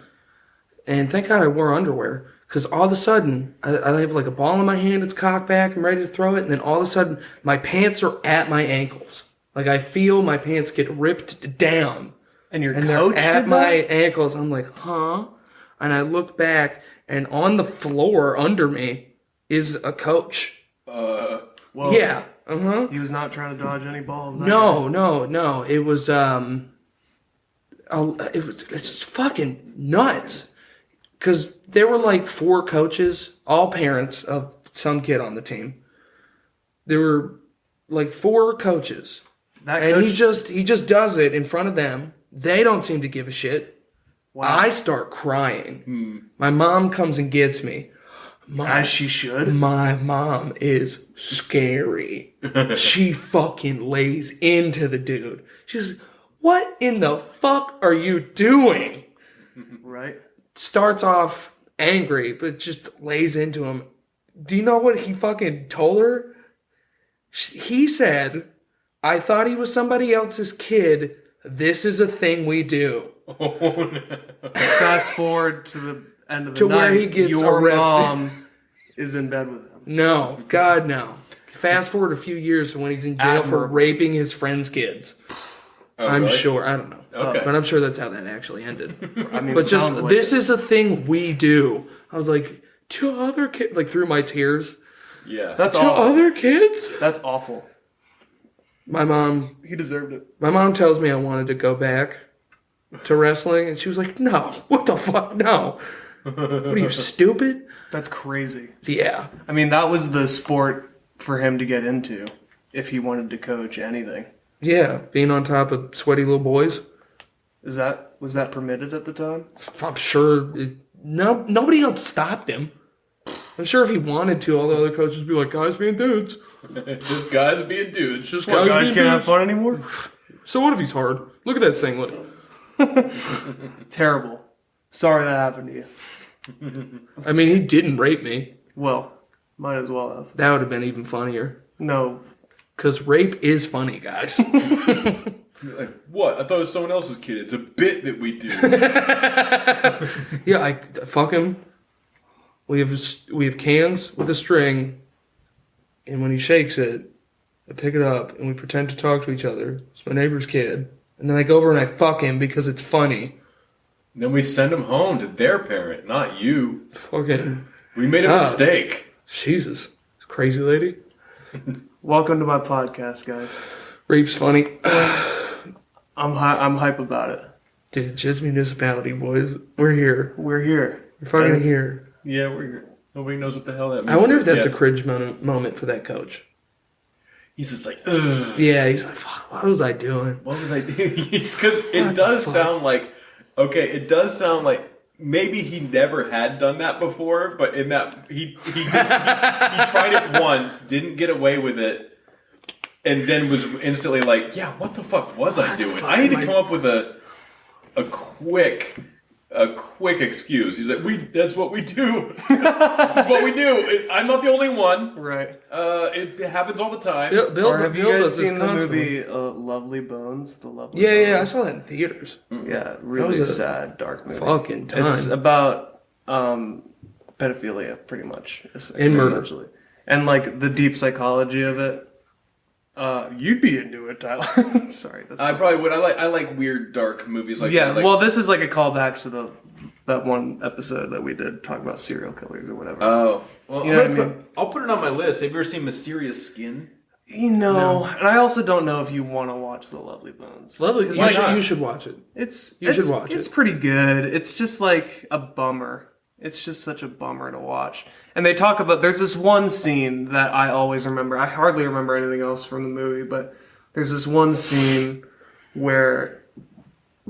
And thank God I wore underwear. Because all of a sudden, I have like a ball in my hand. It's cocked back. I'm ready to throw it. And then all of a sudden, my pants are at my ankles. Like I feel my pants get ripped down. And your and coach they're at did my that? ankles. I'm like, huh? And I look back, and on the floor under me is a coach. Well, yeah. Uh-huh. He was not trying to dodge any balls. No. It was it's fucking nuts. Because there were like 4 coaches, all parents of some kid on the team. There were like 4 coaches. And he just does it in front of them. They don't seem to give a shit. Wow. I start crying. My mom comes and gets me. As she should. My mom is scary. She fucking lays into the dude. She's, what in the fuck are you doing? Right. Starts off angry, but just lays into him. Do you know what he fucking told her? He said, I thought he was somebody else's kid. This is a thing we do. Oh, no. Fast forward to the end of the to night. Where he gets your arrested. Mom is in bed with him. No, God no. Fast forward a few years to when he's in jail for raping his friend's kids. Oh, I'm really? sure. I don't know. Okay. But I'm sure that's how that actually ended. I mean, but just, like this is a thing we do. I was like, 2 other kids, like through my tears. Yeah. That's 2 awful. other kids? That's awful. My mom He deserved it. My mom tells me I wanted to go back to wrestling, and she was like, no, what the fuck, no. What are you, stupid? That's crazy. Yeah. I mean, that was the sport for him to get into if he wanted to coach anything. Yeah, being on top of sweaty little boys. Was that permitted at the time? I'm sure nobody else stopped him. I'm sure if he wanted to, all the other coaches would be like, guys being dudes. Just guys being dudes. Just What, guys being can't have dudes. fun anymore? So what if he's hard? Look at that singlet. Terrible. Sorry that happened to you. I mean, he didn't rape me. Well, might as well have. That would have been even funnier. No. Because rape is funny, guys. Like, what? I thought it was someone else's kid. It's a bit that we do. Yeah, I fuck him. We have cans with a string, and when he shakes it, I pick it up, and we pretend to talk to each other. It's my neighbor's kid. And then I go over and I fuck him because it's funny. Then we send him home to their parent, not you. Fucking... We made a mistake. Jesus. Crazy lady. Welcome to my podcast, guys. Rape's funny. I'm hype about it. Dude, Jizz Municipality, boys. We're here. We're here. We're fucking here. Yeah, we're here. Nobody knows what the hell that means. I wonder if that's a cringe moment for that coach. He's just like, ugh. Yeah, he's like, fuck, what was I doing? What was I doing? Because it does sound like, maybe he never had done that before, but in that, he tried it once, didn't get away with it, and then was instantly like, yeah, what the fuck was I doing? I need to come up with a quick excuse. He's like, that's what we do. That's what we do. I'm not the only one. Right. It happens all the time. Or have you guys seen the movie Lovely Bones? The Lovely Bones? Yeah, I saw that in theaters. Yeah, really sad, dark movie. Fucking time. It's about pedophilia, pretty much, And murder. essentially, and like the deep psychology of it. You'd be into it, Tyler. Sorry, I probably would. I like weird, dark movies like yeah. that. Like, Well, this is like a callback to that one episode that we did talk about serial killers or whatever. oh, well, You know what I mean? I'll put it on my list. Have you ever seen Mysterious Skin? No. And I also don't know if you want to watch The Lovely Bones. Lovely. It's You should watch it. You should watch it. It's pretty good. It's just like a bummer. It's just such a bummer to watch. And they talk about, there's this one scene that I always remember. I hardly remember anything else from the movie, but there's this one scene where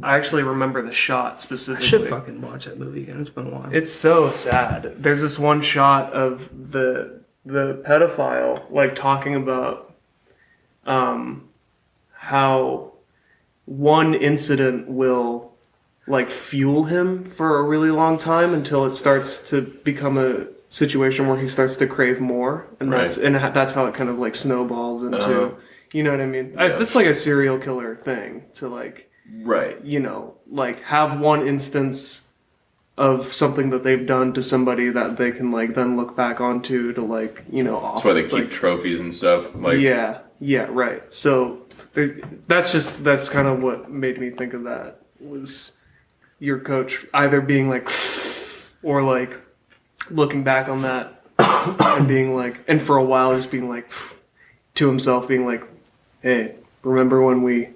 I actually remember the shot I specifically. should fucking watch that movie again. It's been a while. It's so sad. There's this one shot of the pedophile like talking about how one incident will like fuel him for a really long time until it starts to become a situation where he starts to crave more, and Right. that's how it kind of like snowballs into Uh-huh. you know what I mean? Yeah. That's like a serial killer thing to like right. like have one instance of something that they've done to somebody that they can like then look back onto to like That's why they keep like, trophies and stuff. Like, yeah, right. So that's kind of what made me think of that was your coach either being like, or like looking back on that and being like, and for a while just being like to himself, being like, hey, remember when we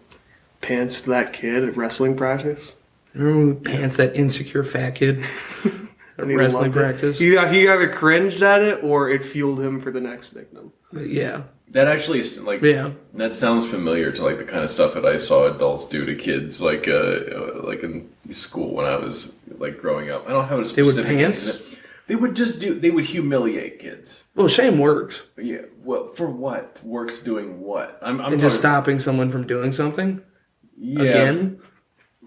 pantsed that kid at wrestling practice? Remember when we pants that insecure fat kid at And he wrestling loved it. practice? He either cringed at it or it fueled him for the next victim. Yeah. that actually like Yeah. that sounds familiar to like the kind of stuff that I saw adults do to kids like in school when I was like growing up. I don't have a They would specific pants? incident. They would humiliate kids. Well, shame works. Yeah. Well, for what? Works doing what? I'm And just stopping someone from doing something yeah. again.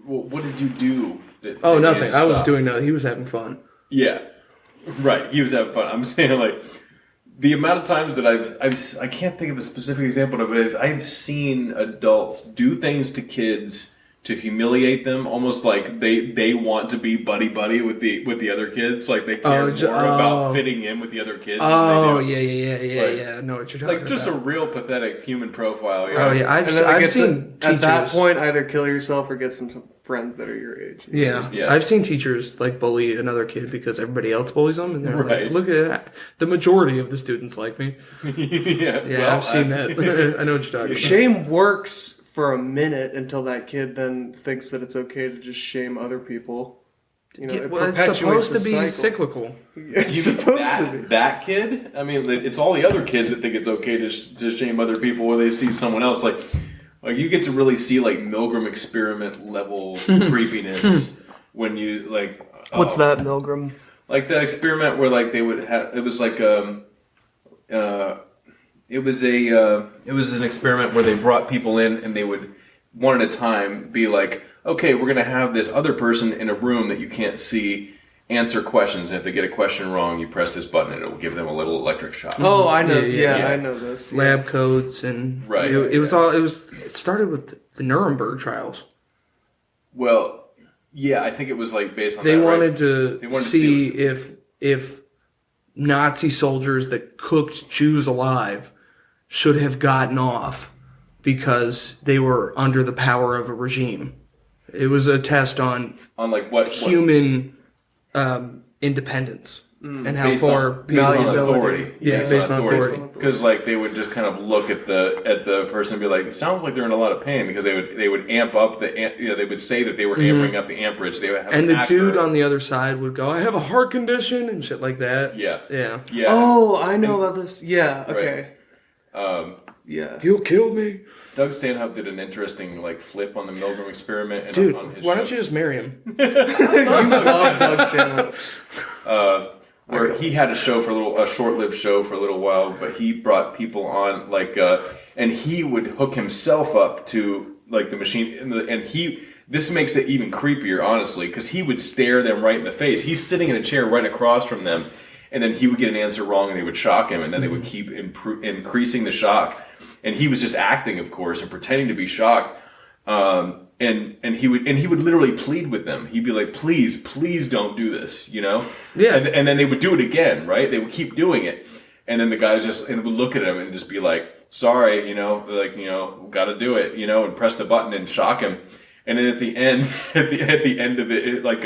Well, what did you do? That Oh, made nothing. him I was stop? doing nothing. He was having fun. Yeah, right. He was having fun. I'm saying like the amount of times that I can't think of a specific example of it. I've seen adults do things to kids to humiliate them, almost like they want to be buddy with the other kids. Like they care more about fitting in with the other kids. Oh, than they do. yeah. Like- I know what you're talking Like just a about. real pathetic human profile. You Oh, know? yeah. And then I I've guess seen teachers. at that point either kill yourself or get some friends that are your age. Yeah. Yeah. I've seen teachers like bully another kid because everybody else bullies them, and they're Right. like, "Look at that! The majority of the students like me." yeah. Yeah, well, I've seen that. I know what you're talking about. Shame works for a minute until that kid then thinks that it's okay to just shame other people. You know, Yeah, it well, it's perpetuates supposed to the be cycle. cyclical. It's supposed to be. That kid. I mean, it's all the other kids that think it's okay to shame other people when they see someone else. Like you get to really see like Milgram Experiment level creepiness when you like. What's that, Milgram? Like the experiment where like they would have. It was like it was an experiment where they brought people in and they would one at a time be like, okay, we're gonna have this other person in a room that you can't see answer questions. And if they get a question wrong, you press this button and it will give them a little electric shock. Oh, I know. Yeah, Yeah, I know this. Lab coats and Right. It started with the Nuremberg trials. Well, yeah, I think it was like based on They that, wanted right? to They wanted to see see if Nazi soldiers that cooked Jews alive should have gotten off because they were under the power of a regime. It was a test on on like what human independence and how based far on, based on malleability. authority. Yeah, based on authority. Because like they would just kind of look at the person and be like, it sounds like they're in a lot of pain, because they would amp up they would say that they were amping up the amperage. They would have And an the dude actor. on the other side would go, "I have a heart condition" and shit like that. yeah Yeah. yeah Oh, I know about this. Yeah. Okay. Yeah. You'll kill me. Doug Stanhope did an interesting like flip on the Milgram Experiment and Dude, on his why show. don't you just marry him? You love Doug Stanhope. Where he had a short-lived show for a little while, but he brought people on and he would hook himself up to like the machine, and this makes it even creepier, honestly, because he would stare them right in the face. He's sitting in a chair right across from them, and then he would get an answer wrong, and they would shock him, and then they would keep increasing the shock, and he was just acting, of course, and pretending to be shocked. and he would literally plead with them. He'd be like, please don't do this, you know? Yeah. And then they would do it again, right? They would keep doing it. And then the guys would look at him and just be like, sorry, you know, like, you know, got to do it, you know, and press the button and shock him. And then at the end, at the end of it, like,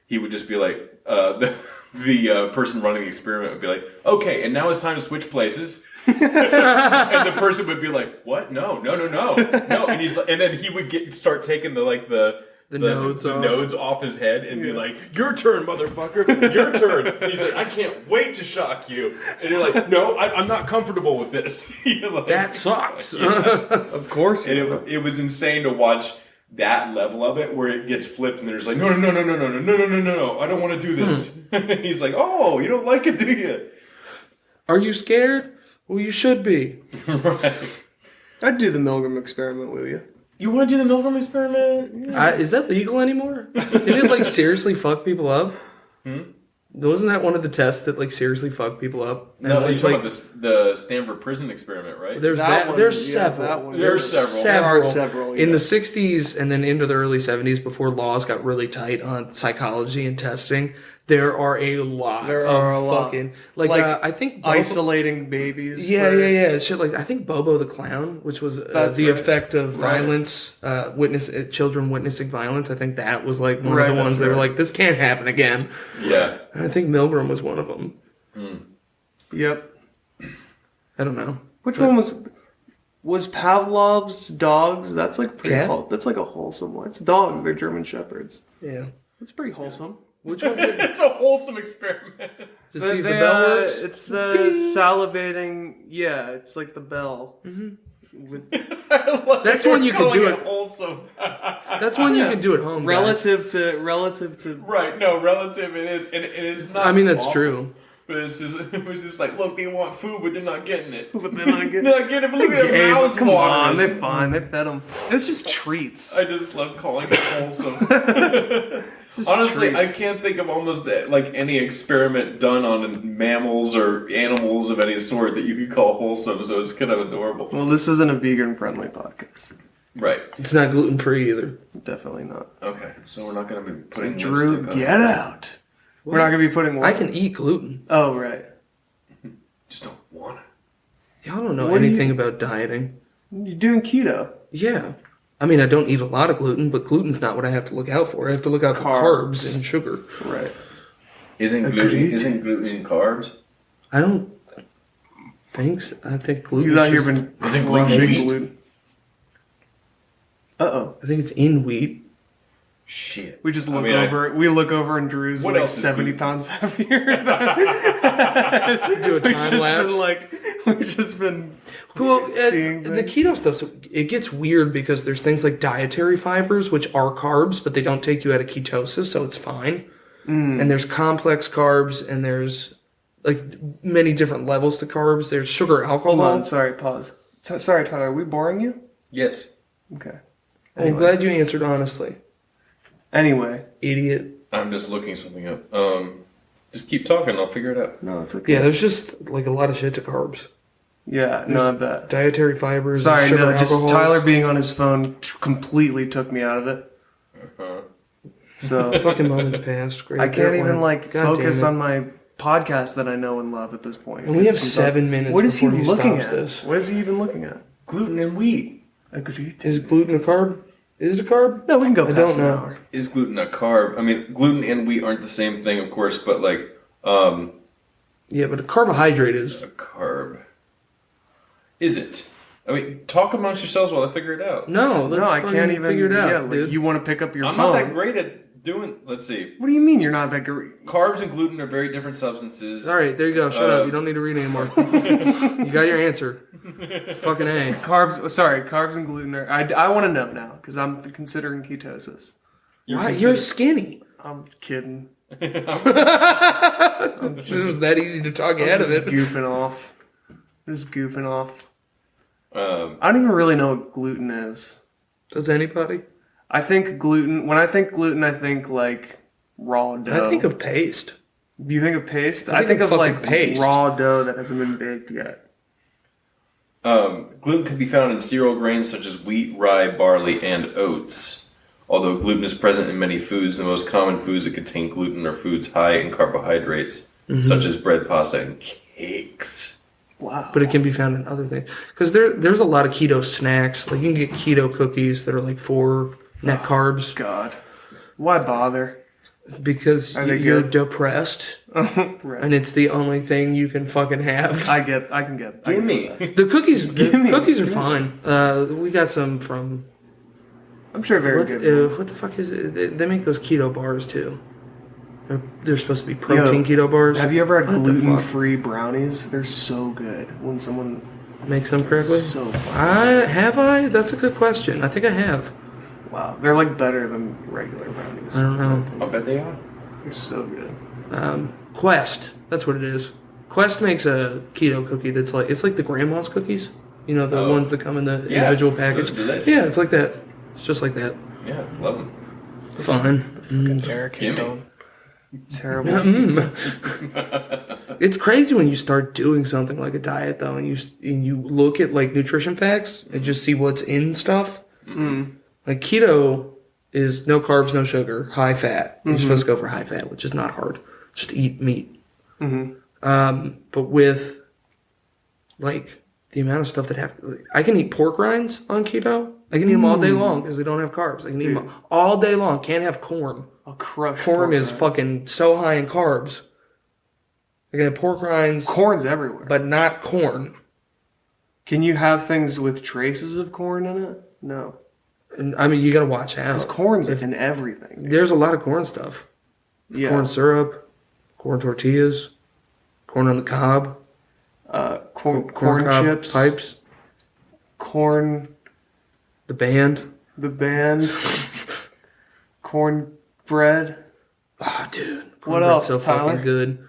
he would just be like, the person running the experiment would be like, okay, and now it's time to switch places. And the person would be like, what? No. And he's like, and then he would start taking the nodes off his head and be like, your turn, motherfucker, your turn. And he's like, I can't wait to shock you. And you're like, no, I'm not comfortable with this. Like, that sucks. Of course. And it was insane to watch that level of it where it gets flipped and they're just like, no, I don't want to do this. And he's like, oh, you don't like it, do you? Are you scared? Well, you should be. Right. I'd do the Milgram Experiment with you. You want to do the Milgram Experiment? Is that legal anymore? Did it like seriously fuck people up? Wasn't that one of the tests that like seriously fucked people up? No, and, you're talking about the Stanford prison experiment, right? There's That one, there's yeah, several. that one. There's several. There are several, In yeah. the 60s and then into the early 70s, before laws got really tight on psychology and testing, there are a lot fucking... Like, I think... isolating babies. Yeah. Shit like... I think Bobo the Clown, which was the effect of violence, children witnessing violence. I think that was like one of the ones that were like, this can't happen again. Yeah. And I think Milgram was one of them. Yep. I don't know. Which one was Pavlov's dogs? That's like pretty Cat? that's like a wholesome one. It's dogs. They're German shepherds. Yeah. That's pretty wholesome. Which one's it? It's a wholesome experiment. To see if the bell works? It's the salivating. Yeah, it's like the bell. With That's one you can do it. Wholesome. That's one you can do at home. relative to. Right? No, relative. It is. And it is not. I mean, that's awful, true. But it was just like, look, they want food, but they're not getting it. But they're not getting. They're not getting it. But look at their mouths Come watering. on, they're fine. They fed them. It's just treats. I just love calling it wholesome. Honestly, treats. I can't think of almost like any experiment done on mammals or animals of any sort that you could call wholesome. So it's kind of adorable. Well, this isn't a vegan-friendly podcast. Right. It's not gluten-free either. Definitely not. Okay. So we're not going to be putting Drew, lipstick on get out. We're not going to be putting one. I can eat gluten. Oh, right. Just don't want it. Y'all don't know What do anything about dieting. You're doing keto. Yeah. I mean, I don't eat a lot of gluten, but gluten's not what I have to look out for. I have to look out for carbs and sugar. Right. Isn't gluten carbs? I don't think so. I think gluten He's out here is been Isn't crushing gluten gluten. Uh-oh. I think it's in wheat. Shit. We just look over. We look over, and Drew's What like else is 70 gluten? pounds heavier. Do a time lapse. We've just been Well, seeing the things. keto stuff, so it gets weird because there's things like dietary fibers, which are carbs, but they don't take you out of ketosis, so it's fine. And there's complex carbs, and there's like many different levels to carbs. There's sugar alcohol. Hold on. Sorry. Pause. Sorry, Tyler. Are we boring you? Yes. Okay. I'm glad you answered honestly. Anyway. Idiot. I'm just looking something up. Just keep talking. I'll figure it out. No, it's okay. Yeah, there's just like a lot of shit to carbs. Yeah. No, I bet. Dietary fibers. Sorry. and sugar No. Just alcohols. Tyler being on his phone completely took me out of it. So Fucking moments passed. Great. I can't even God focus damn it. on my podcast that I know and love at this point. And we have Because 7 minutes What is he before he looking stops at? this. What is he even looking at? Gluten and wheat. Is gluten a carb? Is it a carb? No, we can go I past don't an know. hour. Is gluten a carb? I mean, gluten and wheat aren't the same thing, of course, but like Yeah, but a carbohydrate is. a carb. Is it? I mean, talk amongst yourselves while I figure it out. No, let's No, I fucking can't even figure it out, Yeah, like dude. you want to pick up your I'm phone. not that great at doing. Let's see. What do you mean you're not that great? Carbs and gluten are very different substances. All right, there you go. Shut up. You don't need to read anymore. You got your answer. Fucking A. Carbs and gluten are. I want to know now because I'm considering ketosis. You're skinny. I'm kidding. It was that easy to talk you out of Just it. goofing off. Just goofing off. Um, I don't even really know what gluten is. Does anybody? I think gluten. When I think gluten, I think like raw dough. I think of paste. Do you think of paste? I think of like fucking paste. raw dough that hasn't been baked yet. Gluten can be found in cereal grains such as wheat, rye, barley, and oats. Although gluten is present in many foods, the most common foods that contain gluten are foods high in carbohydrates, such as bread, pasta, and cakes. Wow. But it can be found in other things. Because there's a lot of keto snacks. Like you can get keto cookies that are like 4 net carbs. God. Why bother? Because Are they you're good? depressed. Right. And it's the only thing you can fucking have. I can get. Gimme. The cookies are fine. We got some from... I'm sure very good. Ones. What the fuck is it? They make those keto bars too. They're supposed to be protein keto bars. Have you ever had What the fuck? gluten-free brownies? They're so good. When someone Makes them correctly? so fun. Have I? That's a good question. I think I have. Wow, they're like better than regular brownies. I don't know. I bet they are. They're so good. Quest. That's what it is. Quest makes a keto cookie that's like, it's like the grandma's cookies. You know, the ones that come in the individual package. those are delicious. Yeah, it's like that. It's just like that. Yeah, love them. Fine. American Gimme. don't. Terrible. It's crazy when you start doing something like a diet though, and you look at like nutrition facts and just see what's in stuff. Like keto is no carbs, no sugar, high fat. You're supposed to go for high fat, which is not hard. Just eat meat. But with like the amount of stuff that I can eat pork rinds on keto. I can eat them all day long because they don't have carbs. I can eat them all day long. Can't have corn. I'll crush Corn pork is rinds. fucking so high in carbs. I can have pork rinds, Corn's everywhere. but not corn. Can you have things with traces of corn in it? No. And, I mean, you gotta watch out. Because corn's in everything. There's a lot of corn stuff. Yeah. Corn syrup, corn tortillas, corn on the cob, Corn cob chips. pipes, Corn. the band. The band. Cornbread. Oh, dude. What Cornbread's else, so Tyler? fucking good.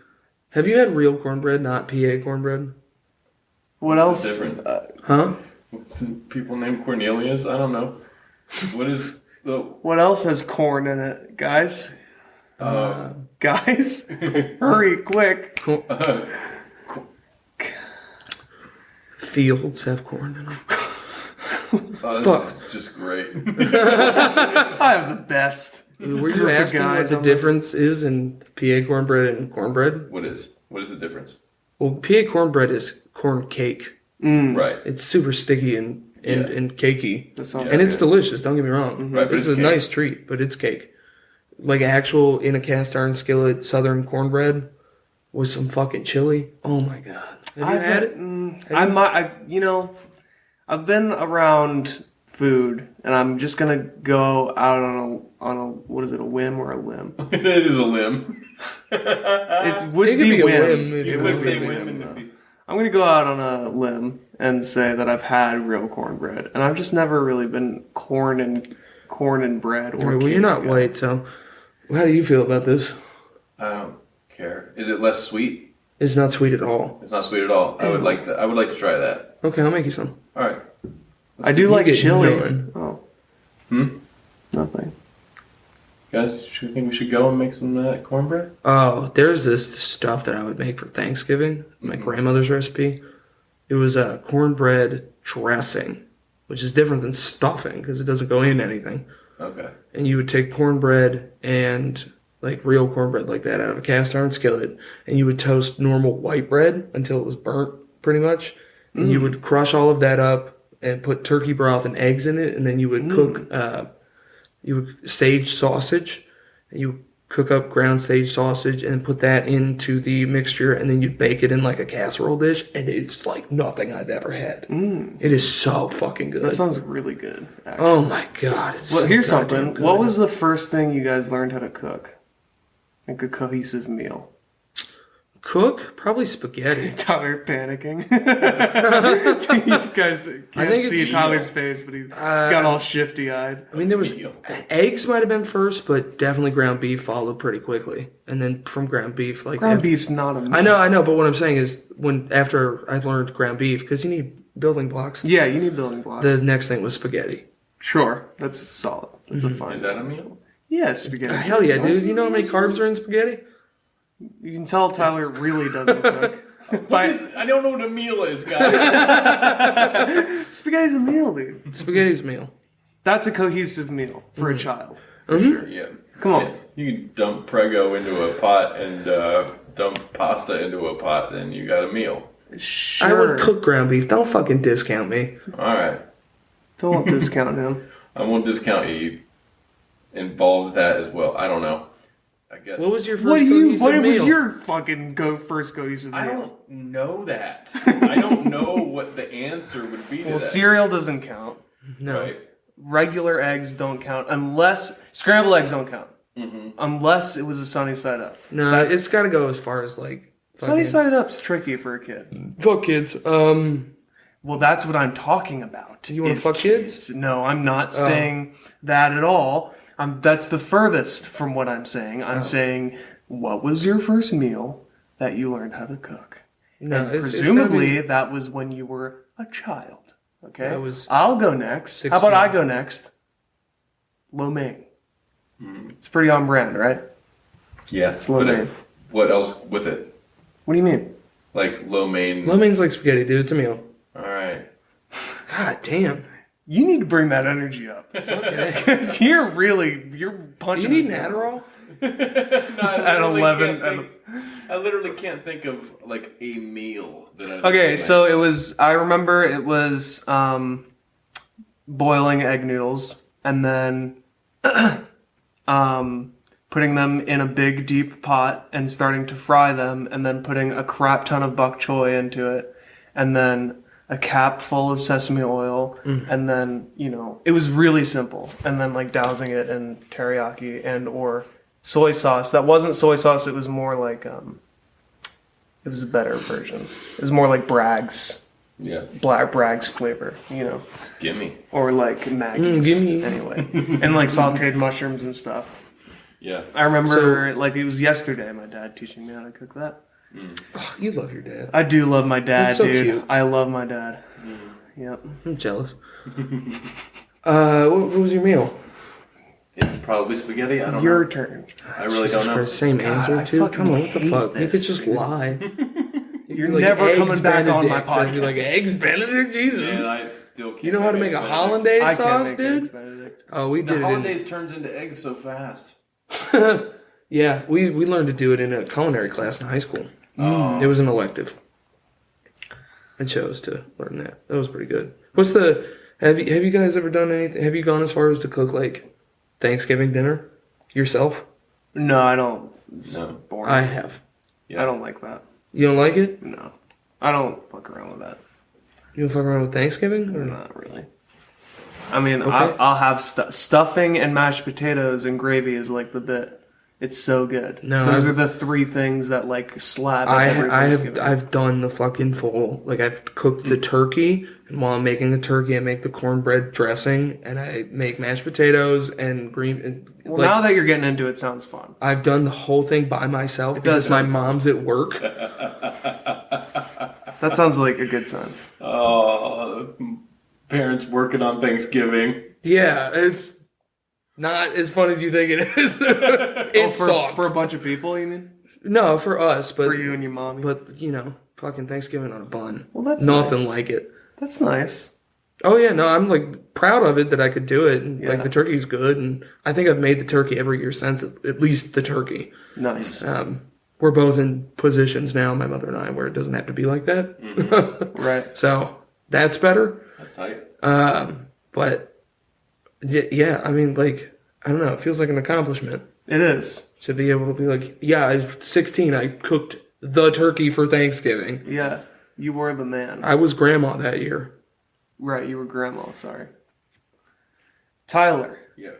Have you had real cornbread, not PA cornbread? What What's else? the difference? Huh? What's the people named Cornelius? I don't know. What is the... What else has corn in it, guys? Guys, hurry, quick! Fields have corn in them. Oh, this is just great. I have the best. Were you group of asking what guys the on this. difference is in PA cornbread and cornbread? What is the difference? Well, PA cornbread is corn cake. Right. It's super sticky and cakey. That sounds And it's good. delicious, don't get me wrong. Right, but it's it's a cake. nice treat, but it's cake. Like actual in a cast iron skillet southern cornbread with some fucking chili. Oh my god. Have you had it? I've been around food, and I'm just gonna go out on a what is it, a whim or a limb? It is a limb. It would It could be be a whim. whim if You you would want say to. women. It'd be- I'm gonna go out on a limb and say that I've had real cornbread, and I've just never really been corn and bread. Or Well, you're not cake. white, so how do you feel about this? I don't care. Is it less sweet? It's not sweet at all. It's not sweet at all. I would like that. I would like to try that. Okay, I'll make you some. All right. I do You like get chili. none. Oh. Nothing. Guys, do you think we should go and make some cornbread? Oh, there's this stuff that I would make for Thanksgiving. My grandmother's recipe. It was a cornbread dressing, which is different than stuffing because it doesn't go in anything. Okay. And you would take cornbread and like real cornbread like that out of a cast iron skillet, and you would toast normal white bread until it was burnt pretty much. And you would crush all of that up and put turkey broth and eggs in it, and then you would cook you would sage sausage, and you cook up ground sage sausage and put that into the mixture, and then you bake it in like a casserole dish, and it's like nothing I've ever had. It is so fucking good. That sounds really good. Actually. Oh my god! It's Well, so here's goddamn something. good. What was the first thing you guys learned how to cook? Like a cohesive meal. cook? Probably spaghetti. Tyler panicking. You guys can't think see it's- Tyler's face, but he's got all shifty-eyed. I mean, there was eggs might have been first, but definitely ground beef followed pretty quickly, and then from ground beef, like Ground beef's not a meal. I know, but what I'm saying is after I learned ground beef, because you need building blocks. Yeah, you need building blocks. The next thing was spaghetti. Sure, that's solid. That's a fine. Is that a meal? Yeah, spaghetti. Hell yeah, dude! You know how many carbs are in spaghetti? You can tell Tyler really doesn't cook. I don't know what a meal is, guys. Spaghetti's a meal, dude. Spaghetti's meal. That's a cohesive meal for a child. Yeah. Come on. Yeah. You can dump Prego into a pot and dump pasta into a pot, then you got a meal. Sure. I would cook ground beef. Don't fucking discount me. All right. Don't discount him. I won't discount you involved that as well. I don't know. I guess. What was your first What cohesive was meal? your fucking first cohesive meal? I don't know that. I don't know what the answer would be to Well, that. cereal doesn't count. No. Right? Regular eggs don't count unless scrambled eggs don't count. Unless it was a sunny side up. No, it's got to go as far as like Sunny side up's tricky for a kid. fuck kids. Well, that's what I'm talking about. You want to fuck kids? No, I'm not saying that at all. That's the furthest from what I'm saying. I'm saying, what was your first meal that you learned how to cook? No, And presumably that was when you were a child. Okay, That was I'll go next. 16. How about I go next? Lo mein. It's pretty on brand, right? Yeah. It's lo but mein. what else with it? What do you mean? Like lo mein. Lo mein's like spaghetti, dude. It's a meal. All right. God damn. You need to bring that energy up. Because you're Do punching. you need us an down. Adderall? No, At 11. I literally can't think of like a meal that I. Okay, so I remember it was boiling egg noodles and then putting them in a big deep pot and starting to fry them and then putting a crap ton of bok choy into it and then a cap full of sesame oil and then, it was really simple. And then like dousing it in teriyaki and or soy sauce. That wasn't soy sauce, it was more like it was a better version. It was more like Bragg's. Yeah. Bragg's flavor, Gimme. or like Maggie's. gimme. Anyway, and like sautéed mushrooms and stuff. Yeah. I remember like it was yesterday. My dad teaching me how to cook that. Oh, you love your dad. I do love my dad, That's so dude. cute. I love my dad. Yep. I'm jealous. What was your meal? It's probably spaghetti. I don't Your know. turn. I really don't know. Christ, same answer, I too? fucking Come on, what the hate fuck? You could this, just dude. lie. You're never coming back on my I'd be like, podcast. Eggs Benedict? Jesus. And I still can't. You know how to make a hollandaise I can't sauce, make dude? eggs Benedict. Oh, we The did hollandaise turns into eggs so fast. it. Yeah, we learned to do it in a culinary class in high school. It was an elective. I chose to learn that. That was pretty good. Have you guys ever done anything? Have you gone as far as to cook like Thanksgiving dinner yourself? No, I don't. It's No. boring. I have. I don't like that. You don't like it? No, I don't fuck around with that. You don't fuck around with Thanksgiving? Or Not really. I mean, Okay. I'll have stuffing and mashed potatoes and gravy is like the bit. It's so good. No, Those are the three things that like slap. At every Thanksgiving. I've done the fucking full, like I've cooked the turkey, and while I'm making the turkey, I make the cornbread dressing, and I make mashed potatoes and green. And, Well, like, now that you're getting into it, sounds fun. I've done the whole thing by myself does because my sound fun. mom's at work. That sounds like a good sign. Oh, parents working on Thanksgiving. Yeah, it's not as fun as you think it is. It sucks. For a bunch of people, you mean? No, for us, but For you and your mommy. but fucking Thanksgiving on a bun. Well, that's nothing nice. like it. That's nice. Oh yeah, no, I'm like proud of it that I could do it. And, Yeah. Like the turkey's good, and I think I've made the turkey every year since. At least the turkey. Nice. We're both in positions now, my mother and I, where it doesn't have to be like that. Right. So that's better. That's tight. But yeah, I mean, like I don't know, it feels like an accomplishment It is. to be able to be like, yeah, I was 16, I cooked the turkey for Thanksgiving. Yeah. You were the man. I was grandma that year. Right, you were grandma, sorry. Tyler. Yeah.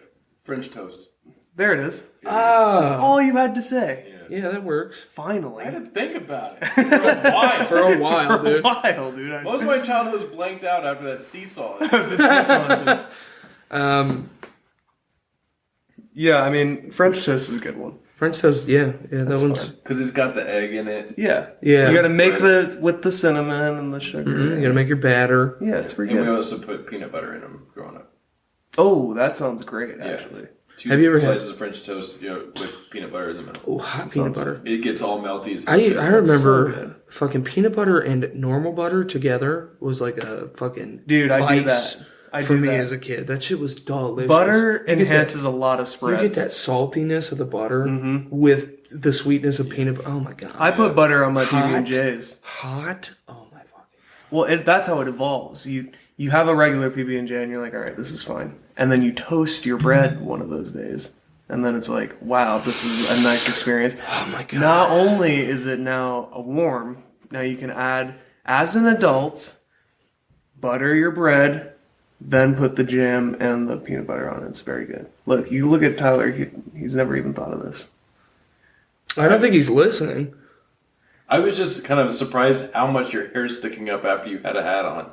French toast. There it is. Ah, All you had to say. yeah, that works. Finally. I had to think about it for a while. For a while, For a dude. while, dude. Most of my childhood was blanked out after that seesaw. Yeah, I mean, French toast is a good one. French toast, yeah, that one's fine. Because it's got the egg in it. Yeah. Yeah. You gotta make with the cinnamon and the sugar. you gotta make your batter. Yeah, it's pretty And we good. also put peanut butter in them growing up. Oh, that sounds great, actually. 2 Have you ever had- slices of French toast, with peanut butter in the middle. Oh, hot peanut butter. It gets all melty. It's so I good. remember good. fucking peanut butter and normal butter together was like a fucking Dude, I do vice that. I for do me that. as a kid. That shit was delicious. Butter You get enhances a lot of that, spreads. you get that saltiness of the butter with the sweetness of peanut butter. Oh my god. I put butter on my Hot. PB&Js. Hot? Oh my fucking. Well, that's how it evolves. You have a regular PB&J and you're like, all right, this is fine. And then you toast your bread one of those days. And then it's like, wow, this is a nice experience. Oh my god. Not only is it now a warm, now you can add, as an adult, butter your bread, then put the jam and the peanut butter on it. It's very good. Look, you look at Tyler, he's never even thought of this. I don't think he's listening. I was just kind of surprised how much your hair's sticking up after you had a hat on.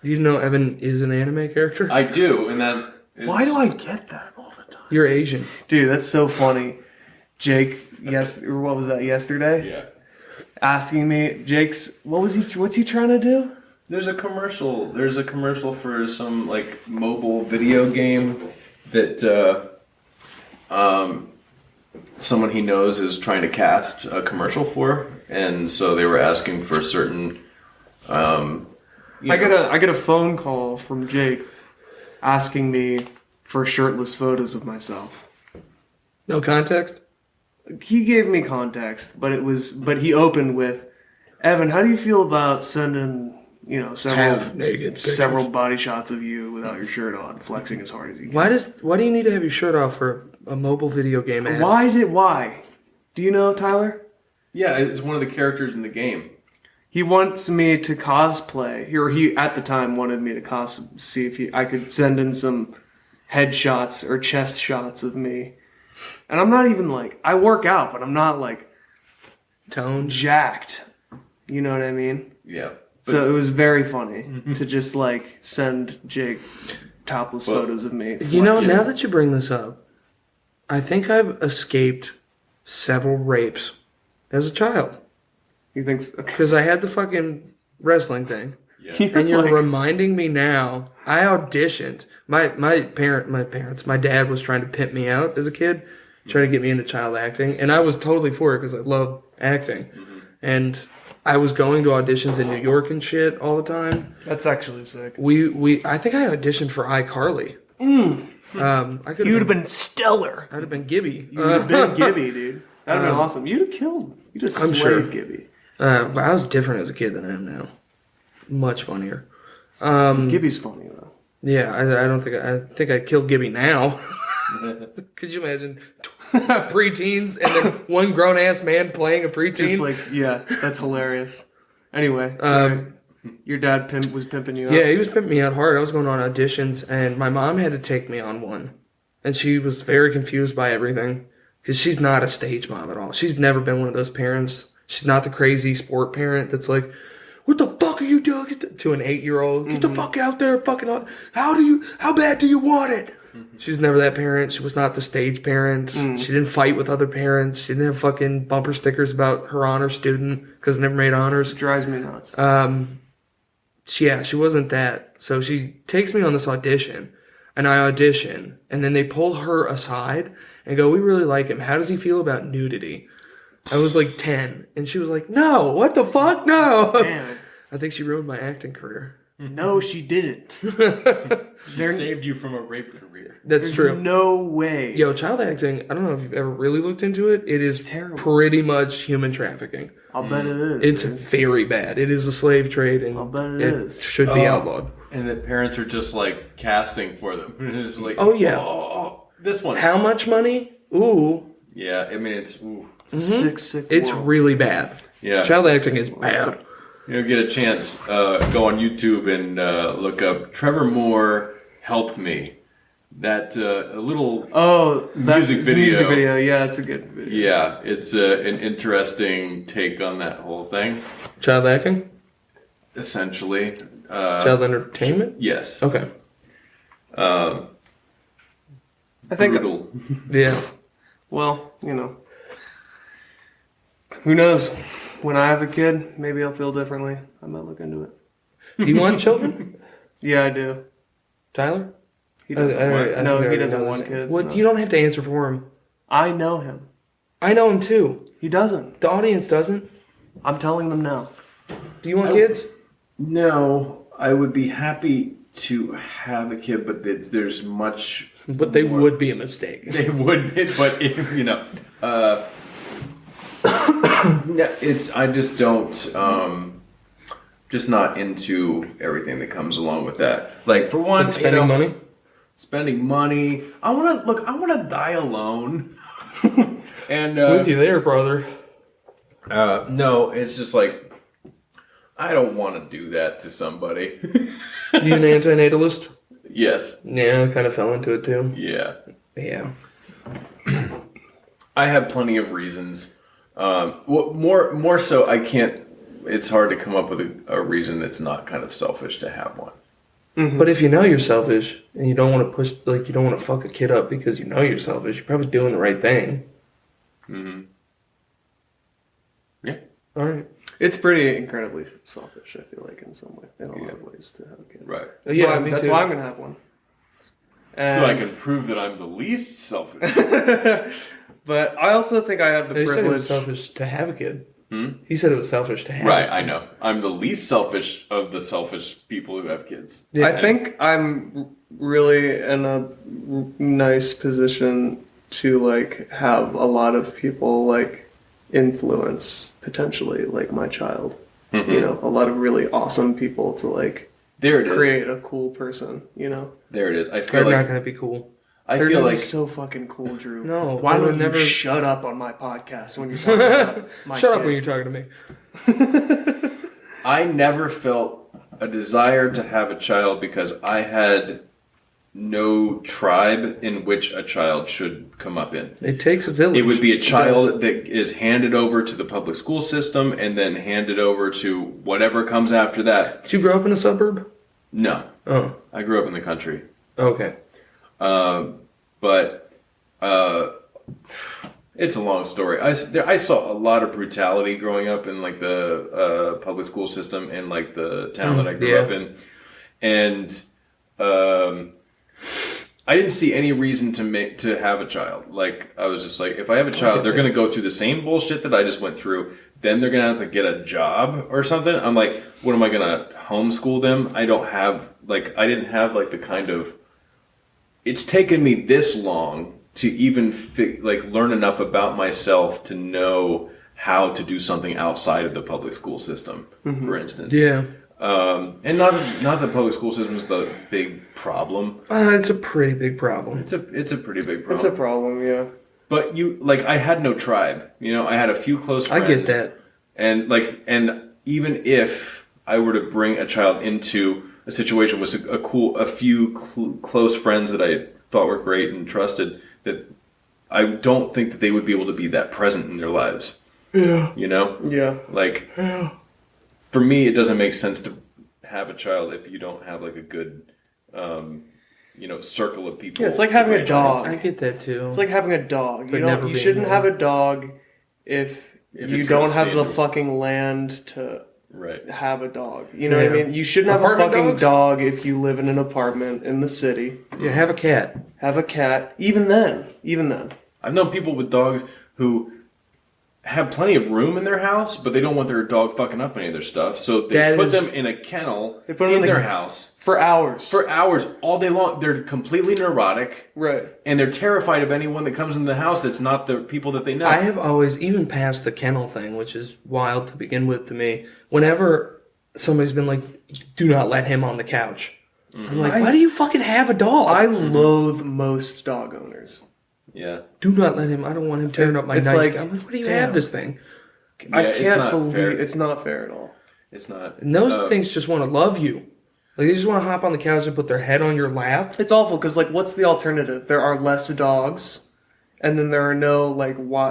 You know Evan is an anime character? I do, and then Why do I get that all the time? You're Asian. Dude, that's so funny. Jake, what was that, yesterday? Yeah. Asking me, what's he trying to do? There's a commercial. There's a commercial for some like mobile video game that someone he knows is trying to cast a commercial for, and so they were asking for certain. I get a phone call from Jake asking me for shirtless photos of myself. No context? He gave me context, but he opened with, Evan, how do you feel about sending, Half-naked several pictures. body shots of you without your shirt on, flexing as hard as you can? Why do you need to have your shirt off for a mobile video game ad? Why? Do you know, Tyler? Yeah, it's one of the characters in the game. He wants me to cosplay, or he at the time wanted me to see if I could send in some headshots or chest shots of me. And I'm not even like, I work out, but I'm not like Tone? jacked. You know what I mean? Yeah. So it was very funny to just like send Jake topless photos of me. You know, flexing. now that you bring this up, I think I've escaped several rapes as a child. You think so? Okay. Because I had the fucking wrestling thing. Yeah. And you're like- reminding me now. I auditioned. My dad was trying to pimp me out as a kid, trying to get me into child acting, and I was totally for it because I love acting. And I was going to auditions in New York and shit all the time. That's actually sick. I think I auditioned for iCarly. I could You'd have been stellar. I'd have been Gibby. You'd have been Gibby, dude. That'd have been awesome. You'd have killed. You'd have I'm slayed sure. Gibby. But I was different as a kid than I am now. Much funnier. Gibby's funny though. Yeah, I think I'd kill Gibby now. Could you imagine preteens and then one grown ass man playing a preteen? Just like, yeah, that's hilarious. Anyway, so your dad was pimping you out? Yeah, he was pimping me out hard. I was going on auditions, and my mom had to take me on one. And she was very confused by everything, because she's not a stage mom at all. She's never been one of those parents. She's not the crazy sport parent that's like, what the fuck are you doing? To an 8-year-old. Get the fuck out there. Fucking, how bad do you want it? She was never that parent. She was not the stage parent. She didn't fight with other parents. She didn't have fucking bumper stickers about her honor student because never made honors. It drives me nuts. She wasn't that. So she takes me on this audition, and I audition, and then they pull her aside and go, we really like him. How does he feel about nudity? I was like 10, and she was like, no, what the fuck? No. Man, I think she ruined my acting career. no, she didn't. She saved you from a rape career. That's There's true. no way. Yo, child acting, I don't know if you've ever really looked into it. It is terrible. pretty much human trafficking. I'll bet it is. It's dude. very bad. It is a slave trade, and I'll bet it it is. should be outlawed. And the parents are just like casting for them. It's like, Oh, yeah. This one. How much money? Ooh. Yeah, I mean, it's... Ooh. It's a sick It's world. really bad. Yeah. Child acting is bad. Get a chance, go on YouTube and look up Trevor Moore, Help Me. That a little... that's music it's a music video. video. Yeah, it's a good video. Yeah, it's an interesting take on that whole thing, Child acting? essentially. Child entertainment? Yes. Okay. I think. Brutal. Yeah. Well, who knows? When I have a kid, maybe I'll feel differently. I might look into it. You want children? Yeah, I do. Tyler? He doesn't. I No, think I he already doesn't know want this. kids. What? no. You don't have to answer for him. I know him. I know him too. He doesn't. The audience doesn't. I'm telling them now. Do you want kids? No, I would be happy to have a kid, but there's much. But they more- would be a mistake. They would, but you know, no, I just don't, just not into everything that comes along with that. Like for one, Like spending money? spending money. I want to die alone. And With you there, brother. no, it's just like I don't want to do that to somebody. You an antinatalist? Yes. Yeah, I kind of fell into it too. Yeah. Yeah. I have plenty of reasons. More so, I can't. It's hard to come up with a reason that's not kind of selfish to have one. Mm-hmm. But if you know you're selfish and you don't want to push, like you don't want to fuck a kid up because you know you're selfish, you're probably doing the right thing. Mm-hmm. Yeah. All right. It's pretty incredibly selfish, I feel like, in some way. In a lot of ways to have a kid. Right. Yeah, me That's too. why I'm going to have one. So I And- can prove that I'm the least selfish. But I also think I have the He said it was privilege. selfish to have a kid. He said it was selfish to have. Right, I know. I'm the least selfish of the selfish people who have kids. Yeah. I think I'm really in a nice position to like have a lot of people like influence potentially like my child. You know, a lot of really awesome people to like There it is. create a cool person. You know, There it is. I They're feel not like gonna be cool. I they're feel gonna be like so fucking cool, Drew. No, why they would don't you never- shut up on my podcast when you're talking about my Shut up kid? when you're talking to me. I never felt a desire to have a child because I had no tribe in which a child should come up in. It takes a village. It would be a does. child that is handed over to the public school system and then handed over to whatever comes after that. Did you grow up in a suburb? No, Oh, I grew up in the country. okay. But it's a long story. I saw a lot of brutality growing up in like the public school system in like the town that I grew yeah. up in, and I didn't see any reason to have a child. Like I was just like, if I have a child, they're gonna go through the same bullshit that I just went through. Then they're gonna have to get a job or something. I'm like, what am I gonna homeschool them? I didn't have like the kind of. It's taken me this long to even learn enough about myself to know how to do something outside of the public school system, for instance. Yeah. And not that public school system is the big problem. It's a pretty big problem. It's a pretty big problem. It's a problem, yeah. But I had no tribe. You know, I had a few close I friends. get that. And even if I were to bring a child into a situation with a few close friends that I thought were great and trusted, that I don't think that they would be able to be that present in their lives. Yeah. You know? Yeah. Like, for me, it doesn't make sense to have a child if you don't have like a good, circle of people. Yeah, it's like to having a bring child. dog. I get that too. It's like having a dog. But You never know, you being shouldn't one. have a dog if you it's don't gonna have stay the in- fucking land to Right. have a dog. You know what I Yeah. mean? You shouldn't have a Apartment fucking dogs? dog if you live in an apartment in the city. Yeah, have a cat. Have a cat. Even then. I've known people with dogs who have plenty of room in their house, but they don't want their dog fucking up any of their stuff. So they That put is- them in a kennel They put them in in their the- house For hours. for hours, all day long. They're completely neurotic, right. and they're terrified of anyone that comes into the house that's not the people that they know. I have always, even past the kennel thing, which is wild to begin with to me, whenever somebody's been like, do not let him on the couch. I'm like, why do you fucking have a dog? I loathe most dog owners. Yeah. do not let him. I don't want him tearing up my It's nice like, guy. I'm like, what do you damn. have this thing? I Yeah, it's can't not believe fair. it's not fair at all. It's not. And those things just want to love you. Like, they just want to hop on the couch and put their head on your lap. It's awful because like, what's the alternative? There are less dogs, and then there are no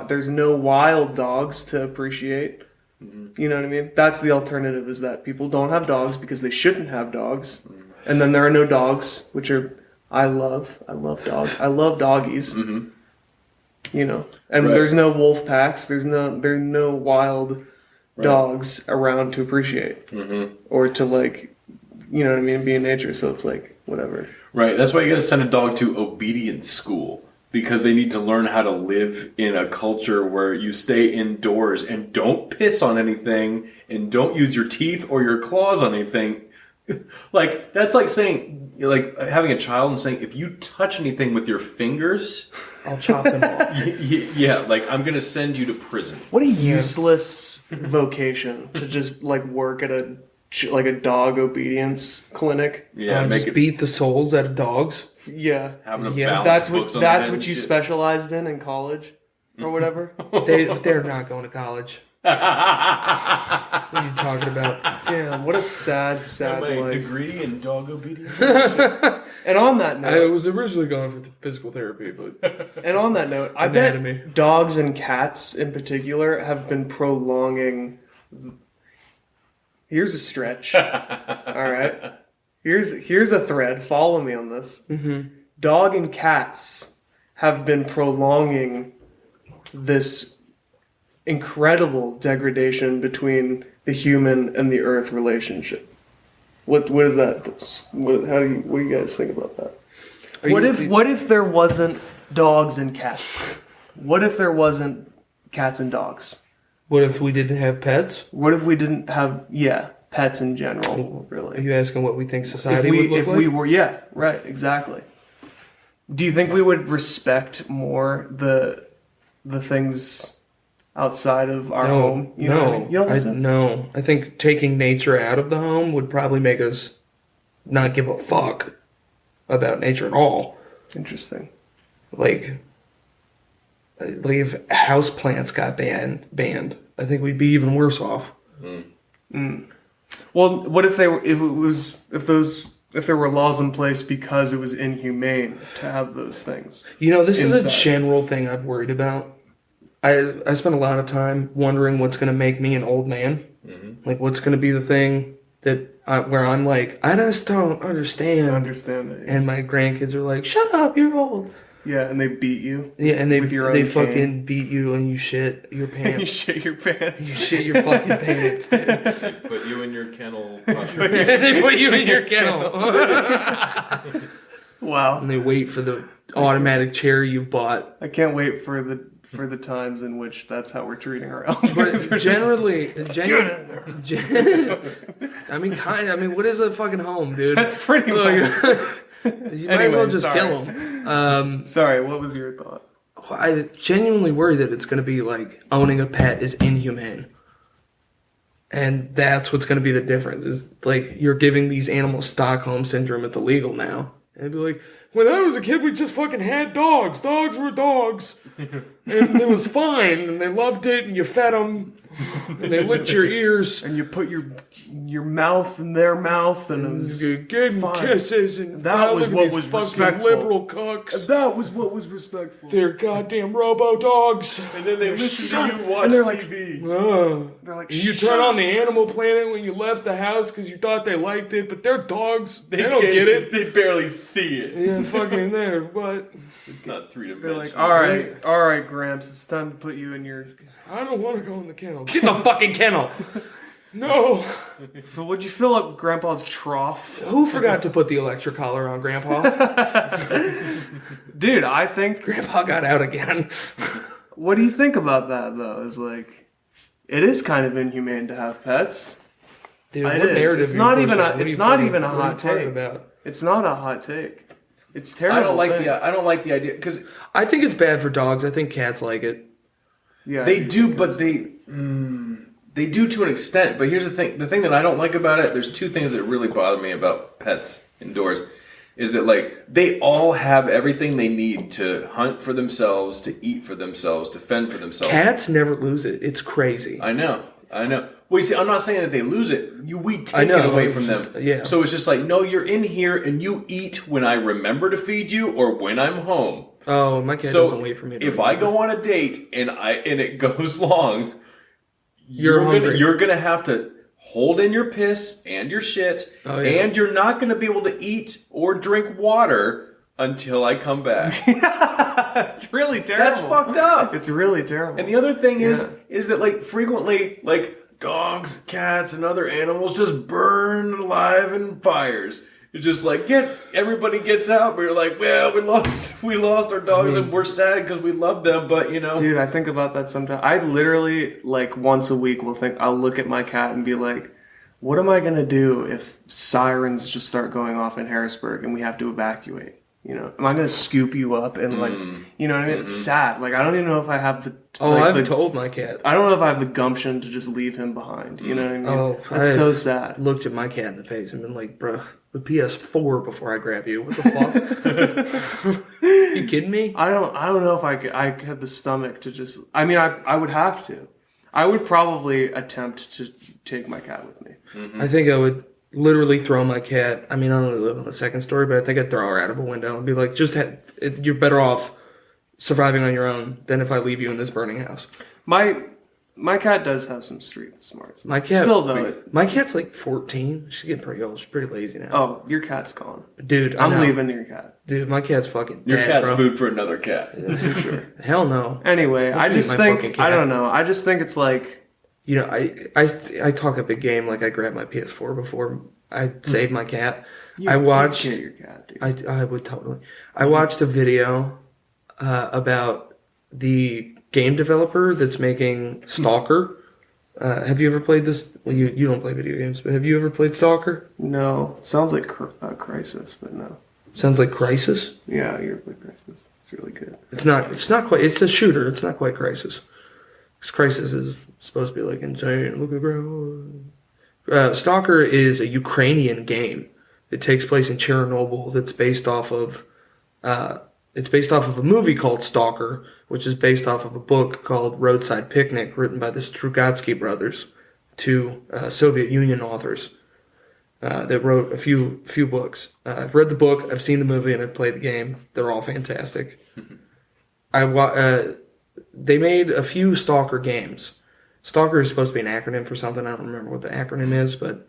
there's no wild dogs to appreciate. You know what I mean? That's the alternative. Is that people don't have dogs because they shouldn't have dogs, and then there are no dogs, which are I love dogs. I love doggies. You know, and Right. there's no wolf packs. There's no wild dogs around to appreciate or to like, you know what I mean, be in nature. So it's like whatever. Right. That's why you got to send a dog to obedience school. Because they need to learn how to live in a culture where you stay indoors and don't piss on anything and don't use your teeth or your claws on anything. Like, that's like saying, like having a child and saying, if you touch anything with your fingers, I'll chop them off. yeah, like, I'm going to send you to prison. What a useless vocation to just like work at a dog obedience clinic. Yeah, Just beat the souls out of dogs. Yeah, having a Yeah, balance books on that's the head what you and shit. specialized in college or whatever. They're not going to college. What are you talking about? Damn, what a sad My life. degree in dog obedience. And on that note, was originally going for physical therapy, but I Anatomy. bet dogs and cats in particular have been prolonging. Here's a stretch. All right. Here's a thread. Follow me on this. Mm-hmm. Dog and cats have been prolonging this incredible degradation between the human and the earth relationship. What is that? What do you guys think about that? What if there wasn't dogs and cats? What if there wasn't cats and dogs? What if we didn't have pets? What if we didn't have pets in general? Are Really? you asking what we think society would look like? We were right, exactly. Do you think we would respect more the things outside of our home? You know what I mean? You don't think so? No. I think taking nature out of the home would probably make us not give a fuck about nature at all. Interesting. Like if houseplants got banned, I think we'd be even worse off. Well, what if there were laws in place because it was inhumane to have those things? You know, this is a Inside. general thing I've worried about. I spend a lot of time wondering what's going to make me an old man. Mm-hmm. Like, what's going to be the thing where I'm like, I just don't understand. I understand that. And my grandkids are like, shut up, you're old. Yeah, and they beat you. Yeah, and they With your they own fucking cane. beat you and you shit your pants. You shit your pants. You shit your fucking pants, dude. Put you in your kennel. They put you in your kennel. Wow. And they wait for the automatic chair you bought. I can't wait for the times in which that's how we're treating our elders. But generally, I mean, what is a fucking home, dude? That's pretty much. You might as well just kill them. Sorry, what was your thought? I genuinely worry that it's going to be like owning a pet is inhumane. And that's what's going to be the difference is like you're giving these animals Stockholm syndrome. It's illegal now. And it'd be like, when I was a kid, we just fucking had dogs. Dogs were dogs. And it was fine. And they loved it. And you fed them. And they licked your ears. And you put your mouth in their mouth, and it was You gave them kisses. And That was look at what these was fucking respectful. liberal cucks. that was what was respectful. They're goddamn robo dogs. And then they listen to you watch And they're like- TV. They're like, You turn on the Animal Planet when you left the house because you thought they liked it, but they're dogs. They don't can't- get it. They barely see it. Yeah, fucking there. What? It's not They're three-dimensional. like, all right, Gramps, it's time to put you in your. I don't want to go in the kennel. Get in the fucking kennel. No. So would you fill up Grandpa's trough? Who forgot to put the electric collar on Grandpa? Dude, I think. Grandpa got out again. What do you think about that, though? Is like, it is kind of inhumane to have pets. Dude, It what is. narrative It's you not pushing? even a- What are it's you not fucking- even a what are you hot talking take. about? It's not a hot take. It's terrible. I don't like thing. the. I don't like the idea because I think it's bad for dogs. I think cats like it. Yeah, they do, but they do to an extent. But here's the thing: the thing that I don't like about it. There's two things that really bother me about pets indoors. Is that like they all have everything they need to hunt for themselves, to eat for themselves, to fend for themselves. Cats never lose it. It's crazy. I know. Well, you see, I'm not saying that they lose it. We take know, it away it's from just- them. yeah. So it's just like, no, you're in here and you eat when I remember to feed you or when I'm home. Oh, my cat So doesn't wait for me. if I go on a date and it goes long, You're hungry. You're gonna have to hold in your piss and your shit, Oh, yeah. and you're not gonna be able to eat or drink water until I come back. it's really terrible. That's fucked up. It's really terrible. And the other thing is that like frequently like dogs, cats, and other animals just burn alive in fires. It's just like everybody gets out. We're like, well, we lost our dogs and we're sad because we love them, but Dude, I think about that sometimes. I literally like once a week I'll look at my cat and be like, what am I gonna do if sirens just start going off in Harrisburg and we have to evacuate? Am I gonna scoop you up and like, you know what I mean? It's sad. Like I don't even know if I have the. I've told my cat. I don't know if I have the gumption to just leave him behind. You know what I mean? Oh, that's so sad. Looked at my cat in the face and been like, bro, the PS4 before I grab you. What the fuck? You kidding me? I don't know if I had the stomach to just. I mean, I would have to. I would probably attempt to take my cat with me. Mm-hmm. I think I would literally throw my cat. I mean, I don't live on the second story, but I think I'd throw her out of a window and be like, you're better off surviving on your own than if I leave you in this burning house. My cat does have some street smarts. My cat, still though, my cat's like 14. She's getting pretty old. She's pretty lazy now. Oh, your cat's gone, dude. I'm leaving your cat. Dude, my cat's fucking your dead, cat's bro. food for another cat. Yeah, for sure. Hell no. Anyway, I just think I don't know. I just think it's like. I talk a big game. Like I grab my PS4 before I save my cat. You I watched. Get your cat, dude. I would totally. I watched a video about the game developer that's making Stalker. Have you ever played this? Well, you don't play video games, but have you ever played Stalker? No, sounds like Crisis, but no. Sounds like Crisis. Yeah, you ever played Crisis? It's really good. It's not quite. It's a shooter. It's not quite Crisis. 'Cause Crisis is supposed to be like insane. Look at bro. Stalker is a Ukrainian game. It takes place in Chernobyl. That's based off of. It's based off of a movie called Stalker, which is based off of a book called Roadside Picnic, written by the Strugatsky brothers, two Soviet Union authors that wrote a few books. I've read the book, I've seen the movie, and I've played the game. They're all fantastic. They made a few Stalker games. Stalker is supposed to be an acronym for something. I don't remember what the acronym is, but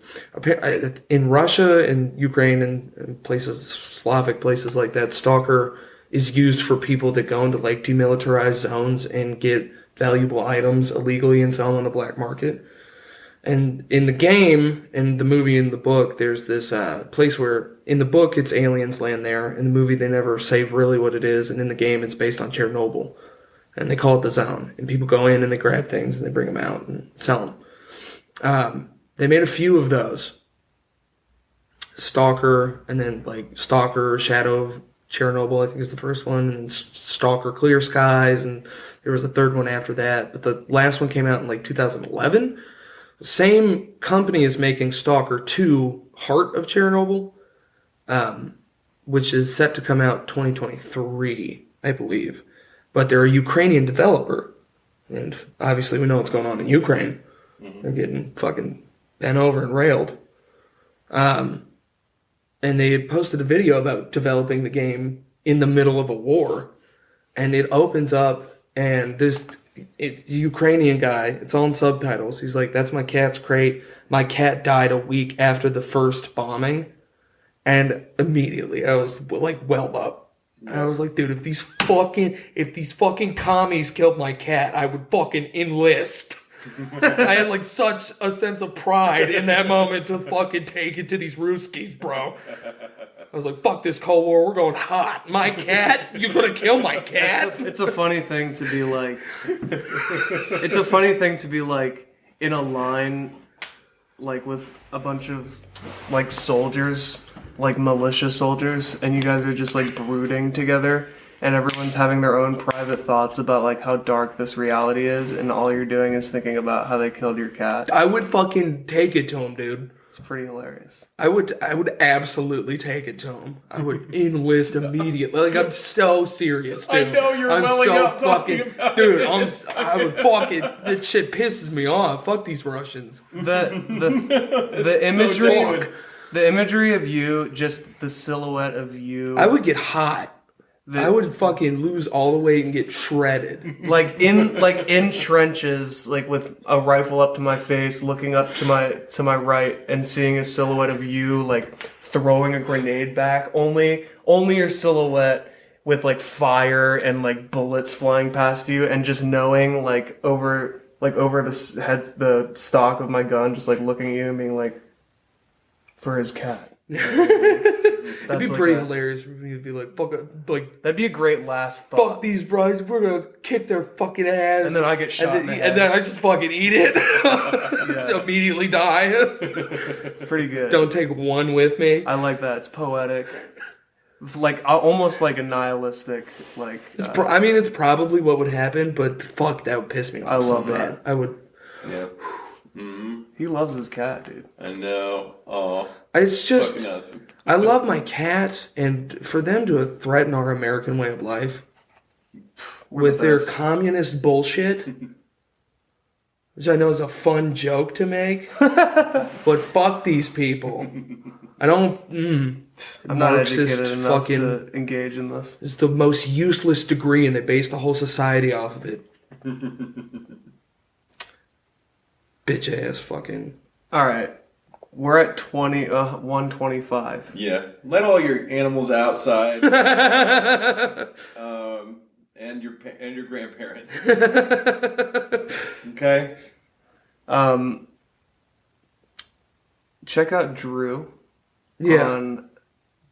in Russia and Ukraine and places, Slavic places like that, Stalker is used for people that go into like demilitarized zones and get valuable items illegally and sell them on the black market. And in the game, in the movie, in the book, there's this place where in the book it's aliens land there. In the movie, they never say really what it is, and in the game, it's based on Chernobyl. And they call it the zone. And people go in and they grab things and they bring them out and sell them. They made a few of those. Stalker, and then like Stalker, Shadow of Chernobyl, I think is the first one. And then Stalker, Clear Skies. And there was a third one after that. But the last one came out in like 2011. The same company is making Stalker 2, Heart of Chernobyl, which is set to come out 2023, I believe. But they're a Ukrainian developer. And obviously we know what's going on in Ukraine. Mm-hmm. They're getting fucking bent over and railed. And they had posted a video about developing the game in the middle of a war. And it opens up and it's a Ukrainian guy. It's all in subtitles. He's like, that's my cat's crate. My cat died a week after the first bombing. And immediately I was like welled up. And I was like, dude, if these fucking commies killed my cat, I would fucking enlist. I had like such a sense of pride in that moment to fucking take it to these Ruskies, bro. I was like, fuck this Cold War, we're going hot. My cat? You're gonna kill my cat? It's a funny thing to be like. It's a funny thing to be like in a line, like with a bunch of like soldiers. Like militia soldiers, and you guys are just like brooding together, and everyone's having their own private thoughts about like how dark this reality is, and all you're doing is thinking about how they killed your cat. I would fucking take it to him, dude. It's pretty hilarious. I would absolutely take it to him. I would enlist immediately. Like, I'm so serious, dude. I know you're welling up talking about dude, it. I would fucking, that shit pisses me off. Fuck these Russians. The imagery. So the imagery of you, just the silhouette of you. I would get hot. I would fucking lose all the weight and get shredded. Like in trenches, like with a rifle up to my face, looking up to my right, and seeing a silhouette of you like throwing a grenade back. Only your silhouette with like fire and like bullets flying past you, and just knowing like over the stock of my gun, just like looking at you and being like, for his cat. It'd be like pretty a- hilarious for me to be like, fuck, like, That'd be a great last fuck thought. these bros, we're gonna kick their fucking ass. And then I get shot in the head. And then I just fucking eat it. Just immediately die. Pretty good. Don't take one with me. I like that. It's poetic. Like almost like a nihilistic, like. I mean, it's probably what would happen, but fuck, that would piss me off. I so love bad. that. I would. Yeah. He loves his cat, dude. I know. Oh. It's just. Fucking nuts. I love my cat, and for them to threaten our American way of life with their best. communist bullshit, which I know is a fun joke to make, but fuck these people. I don't. I'm not Marxist educated enough fucking. to engage in this. It's the most useless degree, and they base the whole society off of it. Bitch ass fucking. All right, we're at 125. Yeah. Let all your animals outside. And your grandparents. Okay. Check out Drew Yeah. on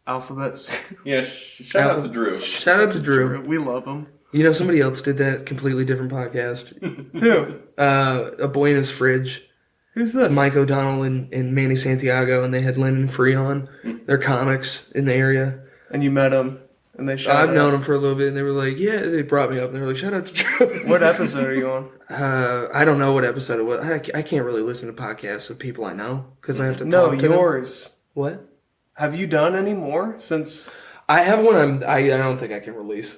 Alphabets. Yeah. Shout out to Drew. Shout out to Drew. We love him. You know, somebody else did that completely different podcast. Who? A Boy in His Fridge. Who's this? It's Mike O'Donnell and Manny Santiago, and they had Lennon Free on. They're comics in the area. And you met him, and they shot. I've known them for a little bit, and they were like, yeah, they brought me up, and they were like, shout out to Drew. What episode are you on? I don't know what episode it was. I can't really listen to podcasts of people I know, because I have to No, talk to them. yours. What? Have you done any more since? I have one I don't think I can release.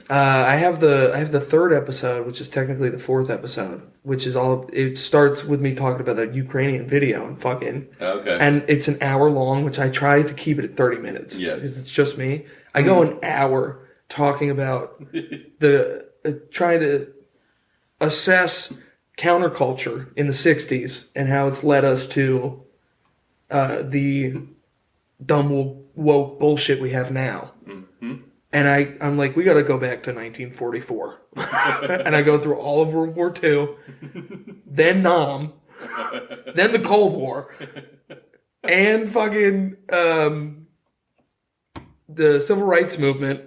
I have the third episode, which is technically the fourth episode, which is it starts with me talking about the Ukrainian video and fucking. Okay. And it's an hour long, which I try to keep it at 30 minutes. Yeah. Because it's just me. I go an hour talking about trying to assess counterculture in the 60s and how it's led us to the dumb woke bullshit we have now. And I'm like, we got to go back to 1944. And I go through all of World War II, then Nam, then the Cold War, and fucking the Civil Rights Movement.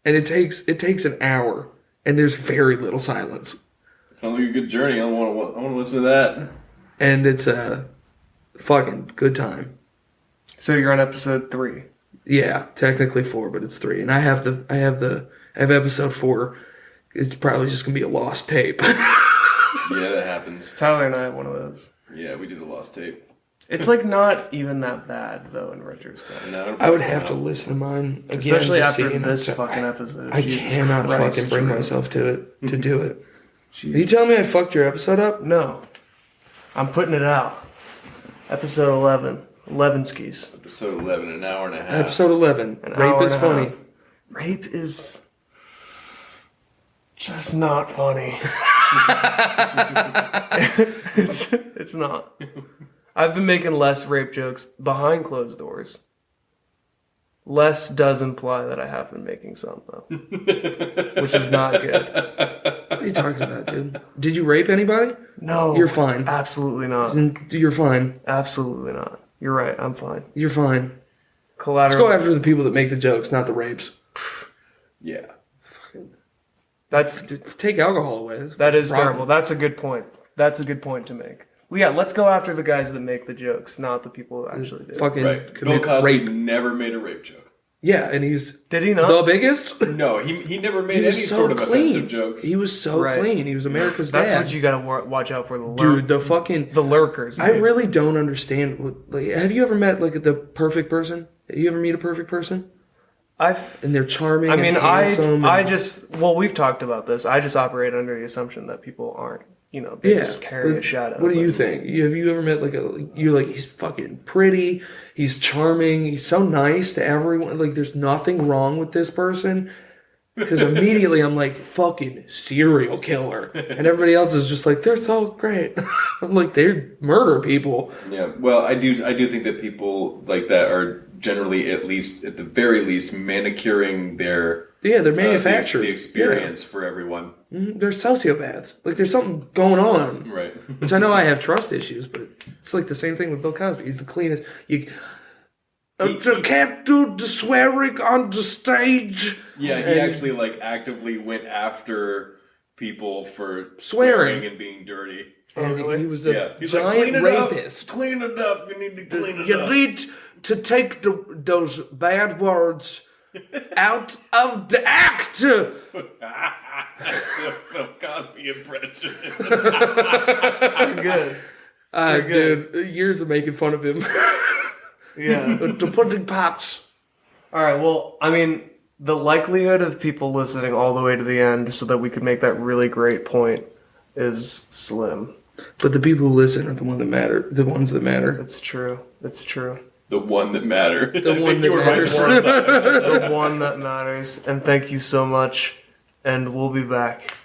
And it takes an hour, and there's very little silence. Sounds like a good journey. I want to listen to that. And it's a fucking good time. So you're on episode 3. Yeah, technically 4, but it's 3. And I have episode 4. It's probably just gonna be a lost tape. Yeah, that happens. Tyler and I have one of those. Yeah, we did the lost tape. It's like not even that bad though in retrospect. No, I would have to listen to mine again, Especially to after see, and this I- fucking episode. I Jesus cannot Christ, fucking bring Drew. myself to it to do it. Jesus. Are you telling me I fucked your episode up? No. I'm putting it out. Episode 11. 11 skis. Episode 11, an hour and a half. Episode 11. An Rape hour is and a funny. half. Rape is just not funny. it's not. I've been making less rape jokes behind closed doors. Less does imply that I have been making some, though. Which is not good. What are you talking about, dude? Did you rape anybody? No. You're fine. Absolutely not. You're fine. Absolutely not. You're right. I'm fine. You're fine. Let's Collateral. go after the people that make the jokes, not the rapes. Yeah. That's Take alcohol away. That is Problem. terrible. That's a good point. That's a good point to make. Well, yeah, let's go after the guys that make the jokes, not the people who actually do. Fucking Right. Bill commit Cosby rape. never made a rape joke. Yeah, and he's Did he not? the biggest. No, he never made He any was so sort of clean. offensive jokes. He was so Right. clean. He was America's That's dad. what you gotta watch out for. Dude, the fucking. the lurkers. I dude. really don't understand. Have you ever met like the perfect person? You ever meet a perfect person? And they're charming. I mean, and handsome I and- just. Well, we've talked about this. I just operate under the assumption that people aren't. You know, they just carry but a shadow. What do you but- think? Have you ever met you're like, he's fucking pretty, he's charming, he's so nice to everyone. Like, there's nothing wrong with this person. Because immediately I'm like, fucking serial killer. And everybody else is just like, they're so great. I'm like, they murder people. Yeah, well, I do think that people like that are generally, at the very least, manicuring their Yeah, they're manufactured. the experience for everyone. They're sociopaths. Like, there's something going on. Right. Which I know I have trust issues, but it's like the same thing with Bill Cosby. He's the cleanest. You can't do the swearing on the stage. Yeah, he actually like actively went after people for Swearing and being dirty. And really? he was a He's like, giant rapist. Clean it up. You need to clean it You up. need to take those bad words out of the act. That's a Bill Cosby impression. Good. Dude, years of making fun of him. Yeah. The pudding pops. All right. Well, I mean, the likelihood of people listening all the way to the end so that we could make that really great point is slim. But the people who listen are the ones that matter. The ones that matter. It's true. It's true. The one that mattered. The one that matters. The one that matters. And thank you so much. And we'll be back.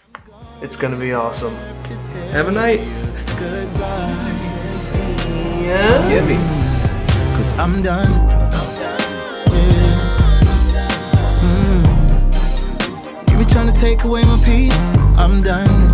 It's going to be awesome. Have a night. Yeah? Get me. Cause I'm done. You be trying to take away my peace. I'm done.